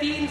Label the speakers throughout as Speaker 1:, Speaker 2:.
Speaker 1: 3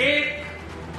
Speaker 1: 1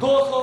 Speaker 1: 200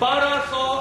Speaker 1: 1200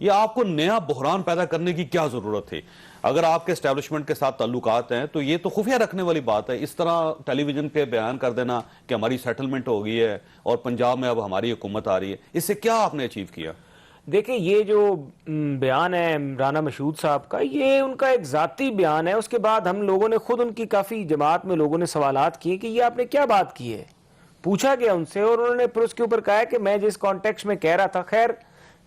Speaker 2: یہ آپ کو نیا بحران پیدا کرنے کی کیا ضرورت تھی؟ اگر آپ کے اسٹیبلشمنٹ کے ساتھ تعلقات ہیں تو یہ تو خفیہ رکھنے والی بات ہے. اس طرح ٹیلی ویژن پہ بیان کر دینا کہ ہماری سیٹلمنٹ ہو گئی ہے اور پنجاب میں اب ہماری حکومت آ رہی ہے, اس سے کیا آپ نے اچیو کیا؟
Speaker 3: دیکھیں یہ جو بیان ہے رانا مشہود صاحب کا, یہ ان کا ایک ذاتی بیان ہے. اس کے بعد ہم لوگوں نے خود ان کی کافی جماعت میں لوگوں نے سوالات کیے کہ یہ آپ نے کیا بات کی ہے, پوچھا گیا ان سے, اور انہوں نے پھر اس کے اوپر کہا کہ میں جس کانٹیکسٹ میں کہہ رہا تھا, خیر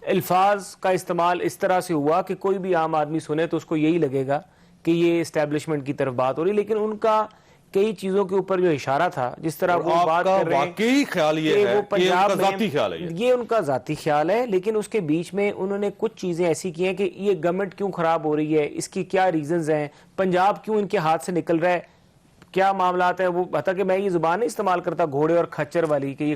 Speaker 3: الفاظ کا استعمال اس طرح سے ہوا کہ کوئی بھی عام آدمی سنے تو اس کو یہی لگے گا کہ یہ اسٹیبلشمنٹ کی طرف بات ہو رہی, لیکن ان کا کئی چیزوں کے اوپر جو اشارہ تھا, جس طرح وہ بات کر رہے ہیں
Speaker 2: واقعی خیال یہ ہے کہ ان کا ذاتی خیال ہے,
Speaker 3: یہ ان کا ذاتی خیال ہے, لیکن اس کے بیچ میں انہوں نے کچھ چیزیں ایسی کی ہیں کہ یہ گورنمنٹ کیوں خراب ہو رہی ہے, اس کی کیا ریزنز ہیں, پنجاب کیوں ان کے ہاتھ سے نکل رہا ہے, کیا معاملات ہیں. وہ بتا کہ میں یہ زبان نہیں استعمال کرتا گھوڑے اور کھچر والی کہ یہ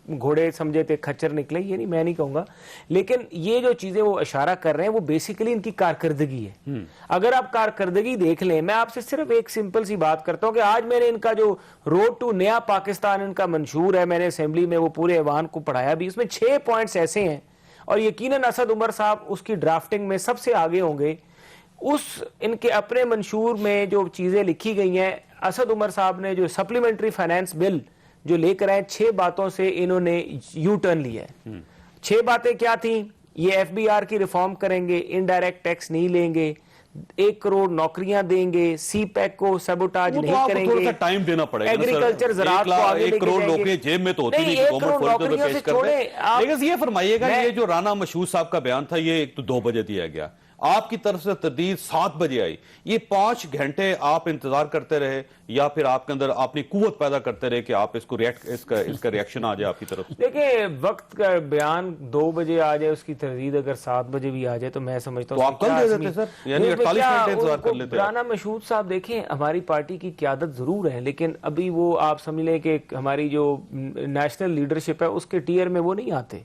Speaker 3: گھوڑے سمجھے تھے کھچر نکلے, یہ نہیں, میں نہیں کہوں گا, لیکن یہ جو چیزیں وہ اشارہ کر رہے ہیں وہ بیسیکلی ان کی کارکردگی ہے. اگر آپ کارکردگی دیکھ لیں, میں آپ سے صرف ایک سمپل سی بات کرتا ہوں کہ آج میں نے ان کا جو روڈ ٹو نیا پاکستان ان کا منشور ہے, میں نے اسمبلی میں وہ پورے ایوان کو پڑھایا بھی, اس میں 6 پوائنٹس ایسے ہیں, اور یقیناً اسد عمر صاحب اس کی ڈرافٹنگ میں سب سے آگے ہوں گے. اس ان کے اپنے منشور میں جو چیزیں لکھی گئی ہیں, اسد عمر صاحب نے جو سپلیمنٹری فائنانس بل جو لے کر آئے, 6 باتوں سے انہوں نے یو ٹرن لیا ہے. 6 باتیں کیا تھیں؟ یہ ایف بی آر کی ریفارم کریں گے, انڈائریکٹ ٹیکس نہیں لیں گے, 1 کروڑ نوکریاں دیں گے, سی پیک کو سیبوٹاج نہیں کریں گے,
Speaker 2: ٹائم دینا پڑے گا,
Speaker 3: ایگریکلچر زراعت کو آگے لے کے
Speaker 2: 1 کروڑ
Speaker 3: جائیں گے.
Speaker 2: نوکریاں جیب میں تو ہوتی نہیں, گورنمنٹ فوری طور پہ پیش کرتے ہیں. لیکن یہ فرمائیے گا, یہ جو رانا مشہود صاحب کا بیان تھا, یہ ایک تو 2 بجے دیا گیا, آپ کی طرف سے تردید 7 بجے آئی, یہ 5 گھنٹے آپ انتظار کرتے رہے یا پھر آپ کے اندر اپنی قوت پیدا کرتے رہے کہ آپ اس کا ریاکشن آ جائے آپ کی طرف سے؟
Speaker 3: دیکھیں وقت کا بیان 2 بجے آ جائے, اس کی تردید اگر 7 بجے بھی آ جائے تو میں سمجھتا ہوں
Speaker 2: تو آپ کل دے دیتے سر, یعنی 48 گھنٹے انتظار کر لیتے.
Speaker 3: رانا مشہود صاحب دیکھیں ہماری پارٹی کی قیادت ضرور ہے, لیکن ابھی وہ آپ سمجھ لیں کہ ہماری جو نیشنل لیڈرشپ ہے اس کے ٹیئر میں وہ نہیں آتے.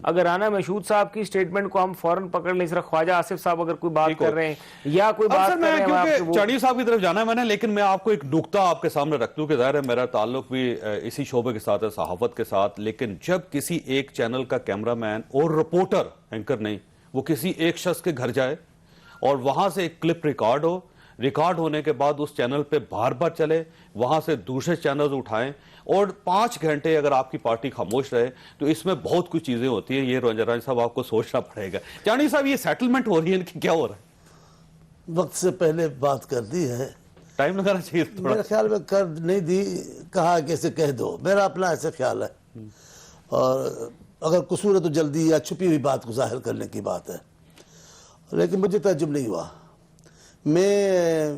Speaker 3: اگر رانا مشہود صاحب کی سٹیٹمنٹ کو ہم فوراً پکڑ لیں, صرف خواجہ آصف صاحب اگر کوئی بات کر رہے ہیں یا کوئی بات کر رہے ہیں,
Speaker 2: کیونکہ چاڑی صاحب کی طرف جانا ہے میں نے, لیکن میں آپ کو ایک نقطہ آپ کے سامنے رکھ دوں کہ ظاہر ہے میرا تعلق بھی اسی شعبے کے ساتھ ہے, صحافت کے ساتھ, لیکن جب کسی ایک چینل کا کیمرہ مین اور رپورٹر, اینکر نہیں, وہ کسی ایک شخص کے گھر جائے اور وہاں سے ایک کلپ ریکارڈ ہو, ریکارڈ ہونے کے بعد اس چینل پہ بار بار چلے, وہاں سے دوسرے چینلز اٹھائیں, اور 5 گھنٹے اگر آپ کی پارٹی خاموش رہے, تو اس میں بہت کچھ چیزیں ہوتی ہیں. یہ رنجن صاحب آپ کو سوچنا پڑے گا. چانی صاحب یہ سیٹلمنٹ ہو رہی ہے, ان کی کیا ہو رہا ہے؟
Speaker 4: وقت سے پہلے بات کر دی ہے,
Speaker 2: ٹائم لگانا چاہیے تھوڑا.
Speaker 4: میرے خیال میں کر نہیں دی, کہا کہ اسے کہہ دو, میرا اپنا ایسے خیال ہے. اور اگر قصور ہے تو جلدی یا چھپی ہوئی بات کو ظاہر کرنے کی بات ہے, لیکن مجھے تعجب نہیں ہوا. میں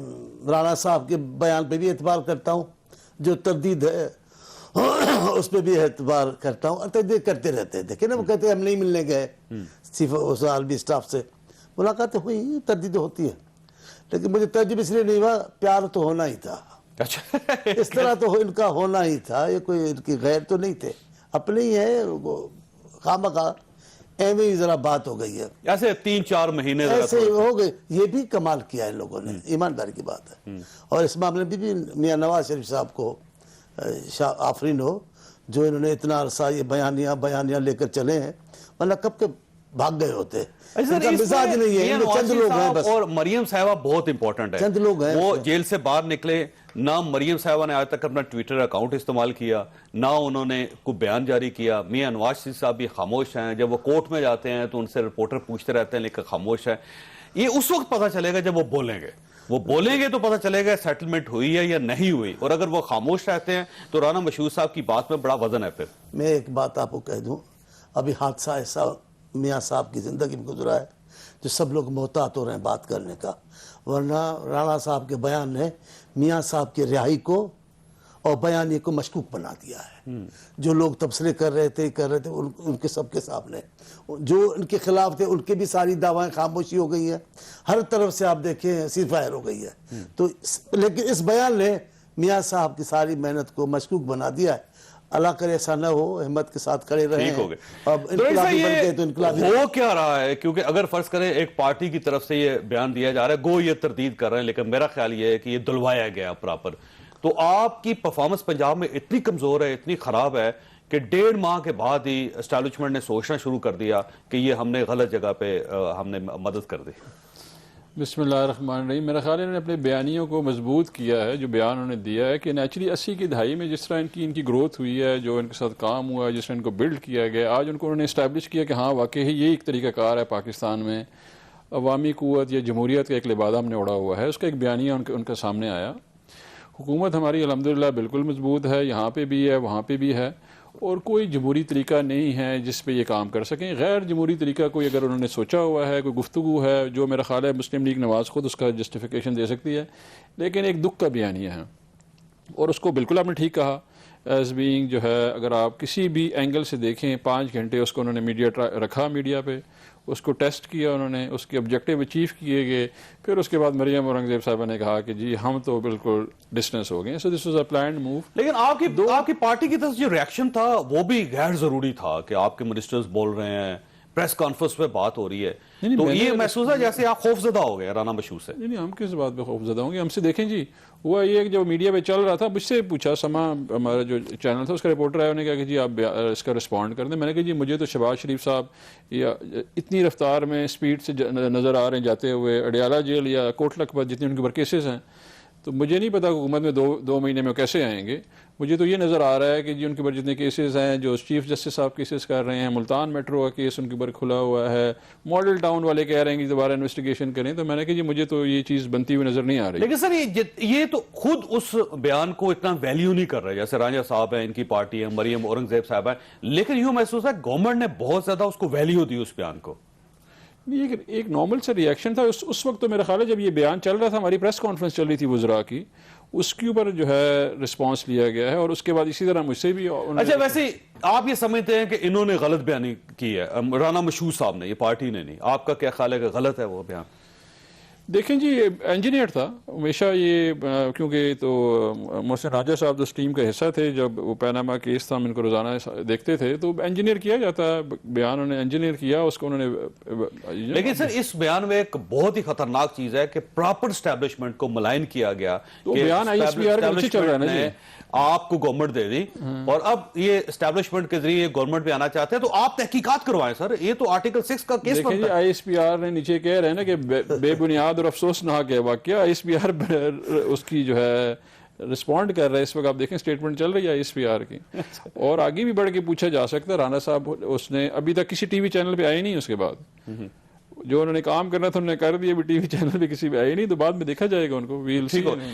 Speaker 4: رانا صاحب کے بیان پہ بھی اعتبار کرتا ہوں, جو تردید ہے اس پہ بھی اعتبار کرتا ہوں, اور تردید کرتے رہتے ہیں. دیکھیں نا, وہ کہتے ہیں ہم نہیں ملنے گئے چیف عالمی اسٹاف سے, ملاقاتیں ہوئی, تردید ہوتی ہے, لیکن مجھے تعجب اس لیے نہیں ہوا, پیار تو ہونا ہی تھا. اس طرح تو ان کا ہونا ہی تھا, یہ کوئی ان کی غیر تو نہیں تھے, اپنے ہی ہیں, خامخواہ ایویں ہی ذرا بات ہو گئی ہے,
Speaker 2: ایسے 3-4 مہینے
Speaker 4: ایسے ہو گئے. یہ بھی کمال کیا ہے لوگوں نے, ایمانداری کی بات ہے. اور اس معاملے میں بھی میاں نواز شریف صاحب کو آفرین ہو, جو انہوں نے اتنا عرصہ یہ بیانیاں لے کر چلے ہیں, ورنہ کب کے بھاگ گئے ہوتے. ان کا مزاج نہیں ہے, چند لوگ ہیں بس.
Speaker 2: اور مریم صاحبہ بہت امپورٹنٹ ہے,
Speaker 4: چند لوگ ہیں,
Speaker 2: وہ جیل سے باہر نکلے, نہ مریم صاحبہ نے آج تک اپنا ٹویٹر اکاؤنٹ استعمال کیا, نہ انہوں نے کوئی بیان جاری کیا. میاں نواز شریف صاحب بھی خاموش ہیں, جب وہ کورٹ میں جاتے ہیں تو ان سے رپورٹر پوچھتے رہتے ہیں, لیکن خاموش ہے. یہ اس وقت پتہ چلے گا جب وہ بولیں گے تو پتہ چلے گا سیٹلمنٹ ہوئی ہے یا نہیں ہوئی. اور اگر وہ خاموش رہتے ہیں تو رانا مشہود صاحب کی بات میں بڑا وزن ہے. پھر
Speaker 4: میں ایک بات آپ کو کہہ دوں, ابھی حادثہ ایسا میاں صاحب کی زندگی میں گزرا ہے جو سب لوگ محتاط ہو رہے ہیں بات کرنے کا, ورنہ رانا صاحب کے بیان نے میاں صاحب کی رہائی کو اور بیانیے کو مشکوک بنا دیا ہے. جو لوگ تبصرے کر رہے تھے ان کے سب کے سامنے, جو ان کے خلاف تھے ان کے بھی ساری دعوائیں خاموشی ہو گئی ہیں, ہر طرف سے آپ دیکھیں سیز فائر ہو گئی ہے. تو لیکن اس بیان نے میاں صاحب کی ساری محنت کو مشکوک بنا دیا ہے. اللہ کرے ایسا نہ ہو, احمد کے ساتھ کھڑے رہے ہیں, اب انقلابی بن گئے تو انقلابی
Speaker 2: ہو کیا رہا ہے. کیونکہ اگر فرض کریں ایک پارٹی کی طرف سے یہ بیان دیا جا رہا ہے, گو یہ تردید کر رہے ہیں, لیکن میرا خیال یہ ہے کہ یہ دلوایا گیا پراپر. تو آپ کی پرفارمنس پنجاب میں اتنی کمزور ہے, اتنی خراب ہے کہ 1.5 ماہ کے بعد ہی اسٹیبلشمنٹ نے سوچنا شروع کر دیا کہ یہ ہم نے غلط جگہ پہ ہم نے مدد کر دی؟
Speaker 5: بسم اللہ الرحمن الرحیم. میرا خیال ہے انہوں نے اپنے بیانیوں کو مضبوط کیا ہے. جو بیان انہوں نے دیا ہے کہ نیچرلی 80 کی دہائی میں جس طرح ان کی گروتھ ہوئی ہے, جو ان کے ساتھ کام ہوا ہے, جس طرح ان کو بلڈ کیا گیا, آج ان کو انہوں نے اسٹیبلش کیا کہ ہاں واقعی یہ ایک طریقہ کار ہے پاکستان میں عوامی قوت یا جمہوریت کا ایک لبادہ ہم نے اڑا ہوا ہے. اس کا ایک بیانیہ ان کا سامنے آیا. حکومت ہماری الحمدللہ بالکل مضبوط ہے, یہاں پہ بھی ہے وہاں پہ بھی ہے, اور کوئی جمہوری طریقہ نہیں ہے جس پہ یہ کام کر سکیں. غیر جمہوری طریقہ کوئی اگر انہوں نے سوچا ہوا ہے, کوئی گفتگو ہے, جو میرا خیال ہے مسلم لیگ نواز خود اس کا جسٹیفیکیشن دے سکتی ہے, لیکن ایک دکھ کا بیانیہ ہے. اور اس کو بالکل آپ نے ٹھیک کہا, ایز بینگ جو ہے اگر آپ کسی بھی اینگل سے دیکھیں 5 گھنٹے اس کو انہوں نے میڈیا رکھا, میڈیا پہ اس کو ٹیسٹ کیا انہوں نے, اس کے آبجیکٹیو اچیو کیے گئے. پھر اس کے بعد مریم اورنگزیب صاحبہ نے کہا کہ جی ہم تو بالکل ڈسٹنس ہو گئے. So this was a planned move.
Speaker 2: لیکن آپ کی پارٹی کی طرف جو ریاکشن تھا وہ بھی غیر ضروری تھا کہ آپ کے منسٹرز بول رہے ہیں, پریس کانفرنس پہ بات ہو رہی ہے, تو یہ محسوس ہے جیسے آپ خوف زدہ ہو گئے رانا مشہور سے.
Speaker 5: نہیں, ہم کس بات پہ خوف زدہ ہوں گے؟ ہم سے دیکھیں جی, ہوا یہ جو میڈیا پہ چل رہا تھا, مجھ سے پوچھا سما ہمارا جو چینل تھا اس کا رپورٹر ہے, انہوں نے کہا کہ جی آپ اس کا رسپونڈ کر دیں. میں نے کہا جی مجھے تو شہباز شریف صاحب یا اتنی رفتار میں اسپیڈ سے نظر آ رہے ہیں جاتے ہوئے اڈیالہ جیل یا کوٹ لکھپت جتنی ان کے اوپر کیسز ہیں, تو مجھے نہیں پتا حکومت میں 2 مہینے میں کیسے آئیں گے. مجھے تو یہ نظر آ رہا ہے کہ جی ان کے اوپر جتنے کیسز ہیں, جو چیف جسٹس صاحب کیسز کر رہے ہیں, ملتان میٹرو کا کیس ان کے اوپر کھلا ہوا ہے, ماڈل ٹاؤن والے کہہ رہے ہیں کہ دوبارہ انویسٹیگیشن کریں. تو میں نے کہا جی مجھے تو یہ چیز بنتی ہوئی نظر نہیں آ رہی.
Speaker 2: لیکن سر یہ تو خود اس بیان کو اتنا ویلیو نہیں کر رہے, جیسے رانجھا صاحب ہیں, ان کی پارٹی ہے, مریم اورنگزیب صاحب ہیں, لیکن یوں محسوس ہے گورنمنٹ نے بہت زیادہ اس کو ویلیو دی اس بیان کو.
Speaker 5: ایک نارمل سا ریئیکشن تھا اس وقت. تو میرا خیال ہے جب یہ بیان چل رہا تھا, ہماری پریس کانفرنس چل رہی تھی وزراء کی, اس کے اوپر جو ہے رسپانس لیا گیا ہے, اور اس کے بعد اسی طرح مجھ سے بھی.
Speaker 2: اچھا, ویسے آپ یہ سمجھتے ہیں کہ انہوں نے غلط بیانی کی ہے, رانا مشہور صاحب نے, یہ پارٹی نے نہیں؟ آپ کا کیا خیال ہے کہ غلط ہے وہ بیان؟
Speaker 5: دیکھیں جی, انجینئر تھا ہمیشہ یہ, کیونکہ تو محسن راجہ صاحب اس ٹیم کا حصہ تھے جب وہ پیناما کیس تھا, ہم ان کو روزانہ دیکھتے تھے, تو انجینئر کیا جاتا ہے بیان, انہوں نے انجینئر کیا اس کو انہوں نے.
Speaker 2: لیکن سر اس بیان میں ایک بہت ہی خطرناک چیز ہے کہ پراپر اسٹیبلشمنٹ کو ملائن کیا گیا.
Speaker 5: تو بیان ISPR کے نیچے چل رہا ہے نا جی,
Speaker 2: آپ کو گورنمنٹ دے دی اور اب یہ اسٹیبلشمنٹ کے ذریعے گورنمنٹ پہ آنا چاہتے ہیں, تو آپ تحقیقات کروائیں سر. یہ تو آرٹیکل 6 کا کیس بنتا ہے.
Speaker 5: ISPR نے نیچے کہہ رہے ہیں نا کہ بے بنیاد اور افسوسناک ہے واقعہ. ISPR اس کی جو ہے رسپونڈ کر رہا ہے اس وقت. آپ دیکھیں اسٹیٹمنٹ چل رہی ہے ISPR کی, اور آگے بھی بڑھ کے پوچھا جا سکتا ہے. رانا صاحب اس نے ابھی تک کسی ٹی وی چینل پہ آئے نہیں, اس کے بعد جو انہوں نے کام کرنا تھا انہوں نے کر دیا, ابھی ٹی وی چینل پہ کسی پہ آئے نہیں, تو بعد میں دیکھا جائے گا ان کو.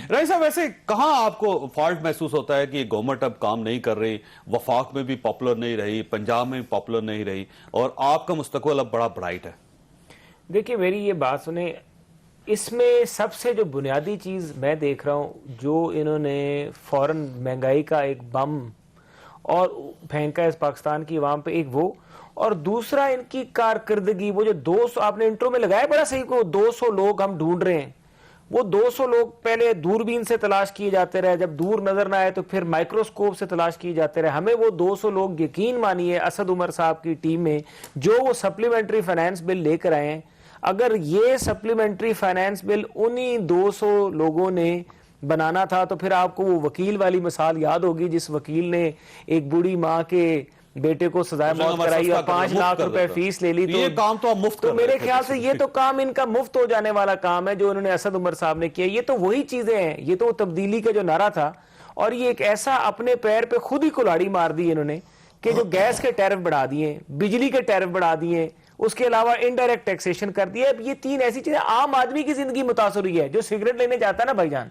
Speaker 2: رائے صاحب, ویسے کہاں آپ کو فالٹ محسوس ہوتا ہے کہ یہ گورنمنٹ اب کام نہیں کر رہی, وفاق میں بھی پاپولر نہیں رہی, پنجاب میں بھی پاپولر نہیں رہی, اور آپ کا مستقبل اب بڑا برائٹ ہے؟
Speaker 3: دیکھیں میری یہ بات سنیں, اس میں سب سے جو بنیادی چیز میں دیکھ رہا ہوں, جو انہوں نے فوراً مہنگائی کا ایک بم اور پھینکا ہے پاکستان کی عوام پہ, ایک وہ, اور دوسرا ان کی کارکردگی. وہ جو 200 آپ نے انٹرو میں لگایا بڑا صحیح کو, 200 لوگ ہم ڈھونڈ رہے ہیں. وہ 200 لوگ پہلے دوربین سے تلاش کیے جاتے رہے, جب دور نظر نہ آئے تو پھر مائکروسکوپ سے تلاش کیے جاتے رہے. ہمیں وہ 200 لوگ یقین مانیے اسد عمر صاحب کی ٹیم میں جو وہ سپلیمنٹری فائنانس بل لے کر آئے ہیں, اگر یہ سپلیمنٹری فائنانس بل انہی 200 لوگوں نے بنانا تھا تو پھر آپ کو وہ وکیل والی مثال یاد ہوگی جس وکیل نے ایک بوڑھی ماں کے بیٹے کو سزائے موت کرائی اور 5 لاکھ روپے فیس لے لی.
Speaker 2: یہ کام تو مفت,
Speaker 3: تو میرے خیال سے یہ تو کام ان کا مفت ہو جانے والا کام ہے جو انہوں نے اسد عمر صاحب نے کیا. یہ تو وہی چیزیں ہیں, یہ تو تبدیلی کا جو نعرہ تھا, اور یہ ایک ایسا اپنے پیر پہ خود ہی کلاڑی مار دی انہوں نے کہ جو گیس کے ٹیرف بڑھا دیے, بجلی کے ٹیرف بڑھا دیے, اس کے علاوہ انڈائریکٹ ٹیکسیشن کر دیا. اب یہ 3 ایسی چیزیں, عام آدمی کی زندگی متاثر ہوئی ہے. جو سگریٹ لینے جاتا ہے نا بھائی جان,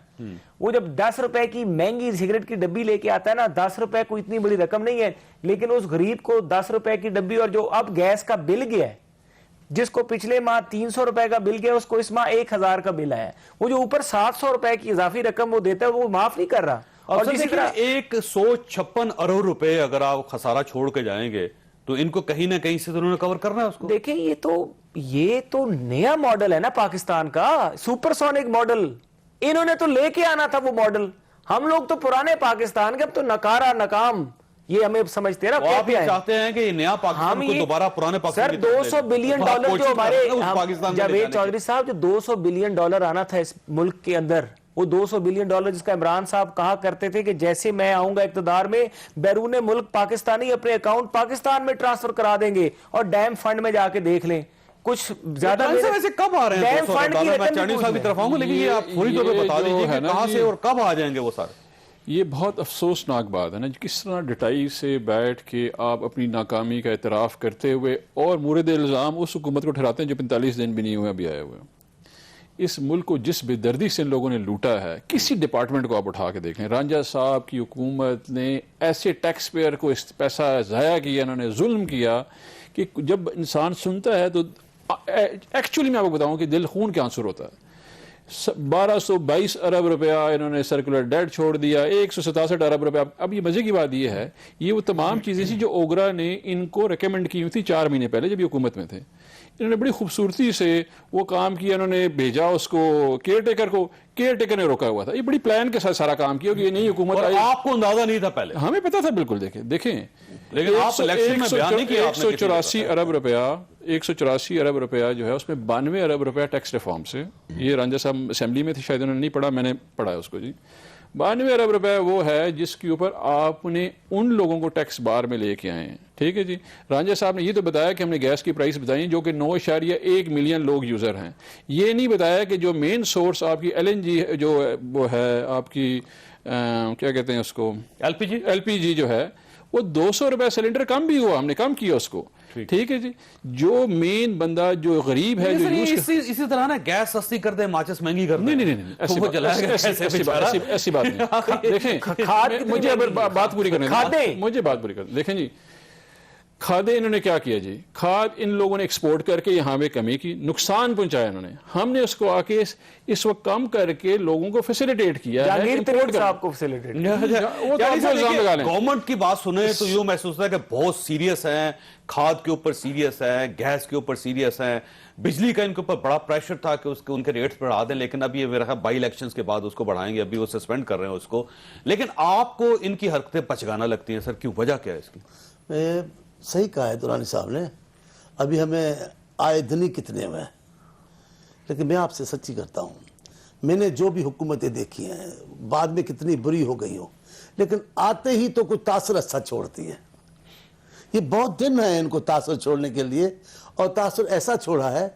Speaker 3: وہ جب 10 روپے کی مہنگی سگریٹ کی ڈبی لے کے آتا ہے نا, 10 روپے کوئی اتنی بڑی رقم نہیں ہے, لیکن اس غریب کو 10 روپے کی ڈبی, اور جو اب گیس کا بل گیا ہے, جس کو پچھلے ماہ 300 روپے کا بل گیا, اس کو اس ماہ 1000 کا بل آیا, وہ جو اوپر 700 روپے کی اضافی رقم وہ دیتا ہے وہ معاف نہیں کر رہا.
Speaker 2: اور اسی طرح 156 ارب روپے اگر آپ خسارہ چھوڑ کے جائیں گے تو ان کو کہیں نہ کہیں سے تو انہوں نے کور کرنا ہے اس کو.
Speaker 3: دیکھیں یہ تو نیا ماڈل ہے نا پاکستان کا, سپر سونک ماڈل. انہوں نے تو لے کے آنا تھا وہ ماڈل. ہم لوگ تو پرانے پاکستان کے, اب تو نکارا ناکام یہ ہمیں سمجھتے ہیں نا.
Speaker 2: آپ چاہتے ہیں کہ یہ نیا پاکستان کو دوبارہ پرانے پاکستان
Speaker 3: کی طرح سر $200 بلین جو ہمارے جاوید چودھری صاحب, جو $200 بلین آنا تھا اس ملک کے اندر, وہ $200 بلین جس کا عمران صاحب کہا کرتے تھے کہ جیسے میں آؤں گا اقتدار میں بیرون ملک پاکستانی اپنے اکاؤنٹ پاکستان میں ٹرانسفر کرا دیں گے، اور ڈیم فنڈ میں جا کے دیکھ لیں کچھ زیادہ
Speaker 2: ویسے کب آ رہے ہیں
Speaker 3: ڈیم فنڈ کی
Speaker 2: میں چانڈی صاحب کی طرف آؤں گا، لیکن یہ آپ پوری طور پہ بتا دیجیے کہ کہاں سے اور کب آ جائیں گے وہ سارے؟
Speaker 5: یہ بہت افسوسناک بات ہے نا، کس طرح ڈٹائی سے بیٹھ کے آپ اپنی ناکامی کا اعتراف کرتے ہوئے اور مورد الزام اس حکومت کو ٹھہراتے ہیں جو 45 دن بھی نہیں ہوئے ابھی آئے ہوئے. اس ملک کو جس بے دردی سے ان لوگوں نے لوٹا ہے، کسی ڈپارٹمنٹ کو آپ اٹھا کے دیکھیں، رانجھا صاحب کی حکومت نے ایسے ٹیکس پیئر کو اس پیسہ ضائع کیا، انہوں نے ظلم کیا کہ جب انسان سنتا ہے تو ایکچولی میں آپ کو بتاؤں کہ دل خون کے آنسر ہوتا ہے. 1222 ارب روپیہ انہوں نے سرکولر ڈیٹ چھوڑ دیا، 167 ارب روپیہ. اب یہ مزے کی بات یہ ہے، یہ وہ تمام چیزیں تھیں جو اوگرا نے ان کو ریکمینڈ کی ہوئی تھی 4 مہینے پہلے جب یہ حکومت میں تھے. انہوں نے بڑی خوبصورتی سے وہ کام کیا، انہوں نے بھیجا اس کو کیئر ٹیکر کو، کیئر ٹیکر نے روکا ہوا تھا. یہ بڑی پلان کے ساتھ سارا کام کیا کہ یہ نئی حکومت آئی.
Speaker 2: آپ کو اندازہ نہیں تھا پہلے؟
Speaker 5: ہمیں پتا تھا بالکل. دیکھیں
Speaker 2: لیکن آپ الیکشن میں بیان نہیں کیا.
Speaker 5: 184 ارب روپیہ 184 ارب روپیہ جو ہے اس میں 92 ارب روپیہ ٹیکس ریفارم سے. یہ رانجھا صاحب اسمبلی میں تھے، شاید انہوں نے نہیں پڑھا، میں نے پڑھا ہے اس کو. جی 92 ارب روپیہ وہ ہے جس کے اوپر آپ نے ان لوگوں کو ٹیکس بار میں لے کے آئے ہیں. ٹھیک ہے جی. رانجھا صاحب نے یہ تو بتایا کہ ہم نے گیس کی پرائس بتائی جو کہ 9.1 ملین لوگ یوزر ہیں. یہ نہیں بتایا کہ جو مین سورس آپ کی LNG جو وہ ہے آپ کی کیا کہتے ہیں اس کو، LPG جو ہے، وہ 200 روپے سلنڈر کم بھی ہوا، ہم نے کم کیا اس کو. ٹھیک ہے جی. جو مین بندہ جو غریب ہے جو
Speaker 2: اسی طرح نا گیس سستی کر دیں، ماچس مہنگی کر دیں.
Speaker 5: نہیں ایسی بات نہیں. دیکھیں مجھے بات پوری کرنے دیں. دیکھیں جی کھادیں انہوں نے کیا کیا جی، کھاد ان لوگوں نے ایکسپورٹ کر کے یہاں پہ کمی کی، نقصان پہنچایا انہوں نے. ہم نے اس کو آ کے اس وقت کم کر کے لوگوں کو فیسیلیٹیٹ کیا ہے.
Speaker 2: گورنمنٹ کی بات سنیں تو یوں محسوس ہوتا ہے کہ بہت سیریس ہیں، کھاد کے اوپر سیریس ہیں، گیس کے اوپر سیریس ہیں، بجلی کا ان کے اوپر بڑا پریشر تھا کہ ان کے ریٹس بڑھا دیں، لیکن اب یہ میرا بائی الیکشنز کے بعد اس کو بڑھائیں گے، ابھی وہ سسپینڈ کر رہے ہیں اس کو. لیکن آپ کو ان کی حرکتیں بچگانا لگتی ہیں سر، کیوں؟ وجہ کیا ہے اس کی؟
Speaker 4: صحیح کہا ہے درانی صاحب نے. ابھی ہمیں آئے دنی کتنے میں، لیکن میں آپ سے سچی کرتا ہوں، میں نے جو بھی حکومتیں دیکھی ہیں بعد میں کتنی بری ہو گئی ہوں، لیکن آتے ہی تو کچھ تاثر اچھا چھوڑتی ہے. یہ بہت دن ہے ان کو تاثر چھوڑنے کے لیے، اور تاثر ایسا چھوڑا ہے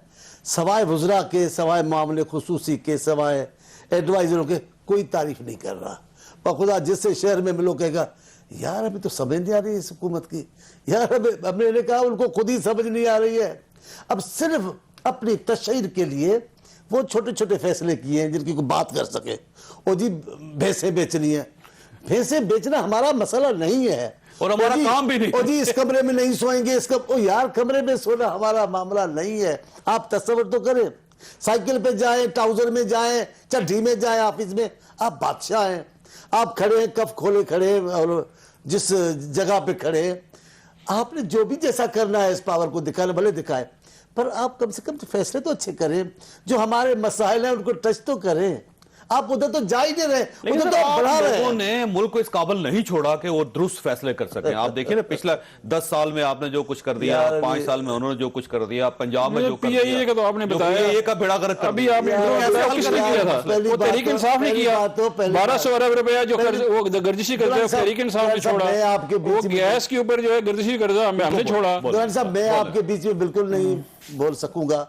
Speaker 4: سوائے وزراء کے، سوائے معاملے خصوصی کے، سوائے ایڈوائزروں کے کوئی تعریف نہیں کر رہا. بخدا جس سے شہر میں لوگ کہے گا یار ابھی تو سمجھ نہیں آ رہی ہے اس حکومت کی، یار اب میں نے کہا ان کو خود ہی سمجھ نہیں آ رہی ہے. اب صرف اپنی تشہیر کے لیے وہ چھوٹے چھوٹے فیصلے کیے ہیں جن کی کوئی بات کر سکے. اور جی بھینسیں بیچنی ہیں، بھینسیں بیچنا ہمارا مسئلہ نہیں ہے،
Speaker 2: اور ہمارا کام بھی نہیں.
Speaker 4: اور جی اس کمرے میں نہیں سوئیں گے، یار کمرے میں سونا ہمارا معاملہ نہیں ہے. آپ تصور تو کریں، سائیکل پہ جائیں، ٹراؤزر میں جائیں، چڈھی میں جائیں آفس میں، آپ بادشاہ ہیں. آپ کھڑے ہیں کف کھولے کھڑے، اور جس جگہ پہ کھڑے آپ نے جو بھی جیسا کرنا ہے اس پاور کو دکھانا بھلے دکھائے، پر آپ کم سے کم فیصلے تو اچھے کریں، جو ہمارے مسائل ہیں ان کو ٹچ تو کریں. آپ ادھر تو جا ہی نہیں رہے، ادھر تو آپ بڑھا رہے ہیں.
Speaker 2: لوگوں نے ملک کو اس قابل نہیں چھوڑا کہ وہ درست فیصلے کر سکیں. آپ دیکھیں نا پچھلا 10 سال میں آپ نے جو کچھ کر دیا، 5 سال میں انہوں نے جو کچھ کر دیا، پنجاب میں جو کر دیا،
Speaker 5: PIA کا تو آپ نے بتایا،
Speaker 2: PIA کا بیڑا غرق کر
Speaker 5: ابھی آپ نے کس نے کیا تھا؟ وہ تحریک انصاف نے کیا. 1200 ارب روپیہ جو وہ گردشی قرضہ تحریک انصاف نے چھوڑا. وہ گیس کے اوپر جو ہے گردشی قرضہ ہم نے چھوڑا.
Speaker 4: صاحب میں آپ کے بیچ میں بالکل نہیں بول سکوں گا،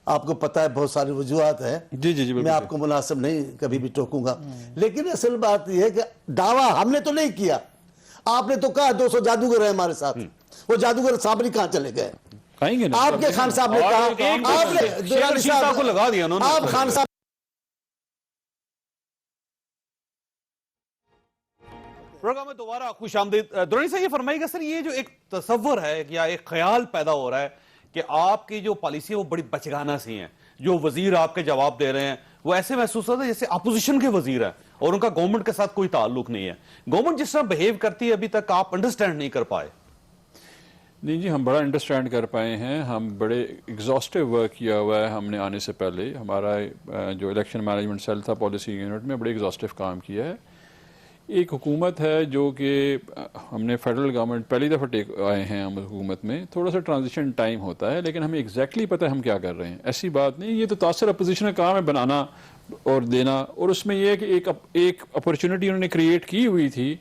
Speaker 4: آپ کو پتا ہے بہت ساری وجوہات ہیں.
Speaker 5: جی
Speaker 4: میں آپ کو مناسب نہیں کبھی بھی ٹوکوں گا، لیکن اصل بات یہ ہے کہ دعویٰ ہم نے تو نہیں کیا. آپ نے تو کہا 200 جادوگر ہیں ہمارے ساتھ، وہ جادوگر صابری کہاں چلے گئے؟ آپ کے خان صاحب نے کہا، آپ نے
Speaker 2: لگا دیا.
Speaker 4: آپ خان صاحب
Speaker 2: پروگرام میں دوبارہ خوش آمدید. درانی صاحب یہ فرمائیے گا سر، یہ جو ایک تصور ہے یا ایک خیال پیدا ہو رہا ہے کہ آپ کی جو پالیسی ہے وہ بڑی بچگانہ سی ہیں، جو وزیر آپ کے جواب دے رہے ہیں وہ ایسے محسوس ہوتا ہے جیسے اپوزیشن کے وزیر ہیں اور ان کا گورنمنٹ کے ساتھ کوئی تعلق نہیں ہے. گورنمنٹ جس طرح بہیو کرتی ہے ابھی تک آپ انڈرسٹینڈ نہیں کر پائے.
Speaker 5: نہیں جی، ہم بڑا انڈرسٹینڈ کر پائے ہیں. ہم بڑے ایگزاسٹیو ورک کیا ہوا ہے ہم نے آنے سے پہلے. ہمارا جو الیکشن مینجمنٹ سیل تھا پالیسی یونٹ میں بڑے ایگزاسٹیو کام کیا ہے. ایک حکومت ہے جو کہ ہم نے فیڈرل گورنمنٹ پہلی دفعہ آئے ہیں ہم حکومت میں، تھوڑا سا ٹرانزیشن ٹائم ہوتا ہے، لیکن ہمیں ایگزیکٹلی پتہ ہے ہم کیا کر رہے ہیں. ایسی بات نہیں، یہ تو تاثر اپوزیشن کا کام ہے بنانا اور دینا, اور اس میں یہ ہے کہ ایک اپرچونٹی انہوں نے کریٹ کی ہوئی تھی.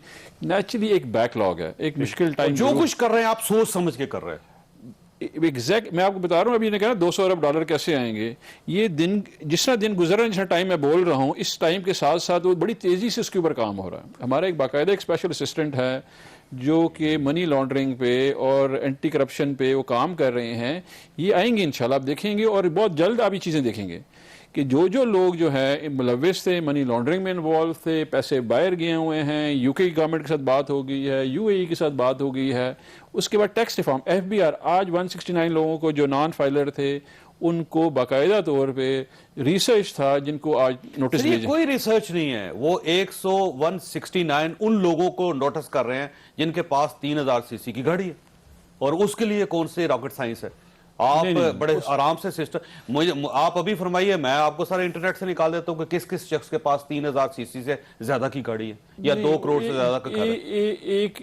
Speaker 5: نیچرلی ایک بیک لاگ ہے, ایک مشکل ٹائم
Speaker 2: جو کچھ کر رہے ہیں آپ سوچ سمجھ کے کر رہے ہیں.
Speaker 5: ایگزیکٹ میں آپ کو بتا رہا ہوں, ابھی نے کہا $200 ارب کیسے آئیں گے. یہ دن جس طرح دن گزر رہا ہے, جس طرح ٹائم میں بول رہا ہوں, اس ٹائم کے ساتھ ساتھ وہ بڑی تیزی سے اس کے اوپر کام ہو رہا ہے. ہمارا ایک باقاعدہ ایک اسپیشل اسسٹنٹ ہے جو کہ منی لانڈرنگ پہ اور اینٹی کرپشن پہ وہ کام کر رہے ہیں. یہ آئیں گے انشاءاللہ, آپ دیکھیں گے, اور بہت جلد آپ یہ چیزیں دیکھیں گے کہ جو لوگ جو ہے ملوث تھے, منی لانڈرنگ میں انوالو تھے, پیسے باہر گئے ہوئے ہیں, UK کی گورنمنٹ کے ساتھ بات ہو گئی ہے, UAE کے ساتھ بات ہو گئی ہے. اس کے بعد ٹیکس ریفارم, FBR, آج 169 لوگوں کو جو نان فائلر تھے ان کو باقاعدہ طور پہ ریسرچ تھا, جن کو آج نوٹس بھیجے.
Speaker 2: کوئی ریسرچ نہیں ہے, وہ 169 ان لوگوں کو نوٹس کر رہے ہیں جن کے پاس 3000 cc کی گاڑی ہے, اور اس کے لیے کون سے راکٹ سائنس ہے. آپ بڑے آرام سے سسٹم, آپ ابھی فرمائیے, میں آپ کو سارے انٹرنیٹ سے نکال دیتا ہوں کہ کس کس شخص کے پاس 3000 cc سے زیادہ کی گاڑی ہے یا 2 کروڑ سے زیادہ کا گھر ہے.
Speaker 5: ایک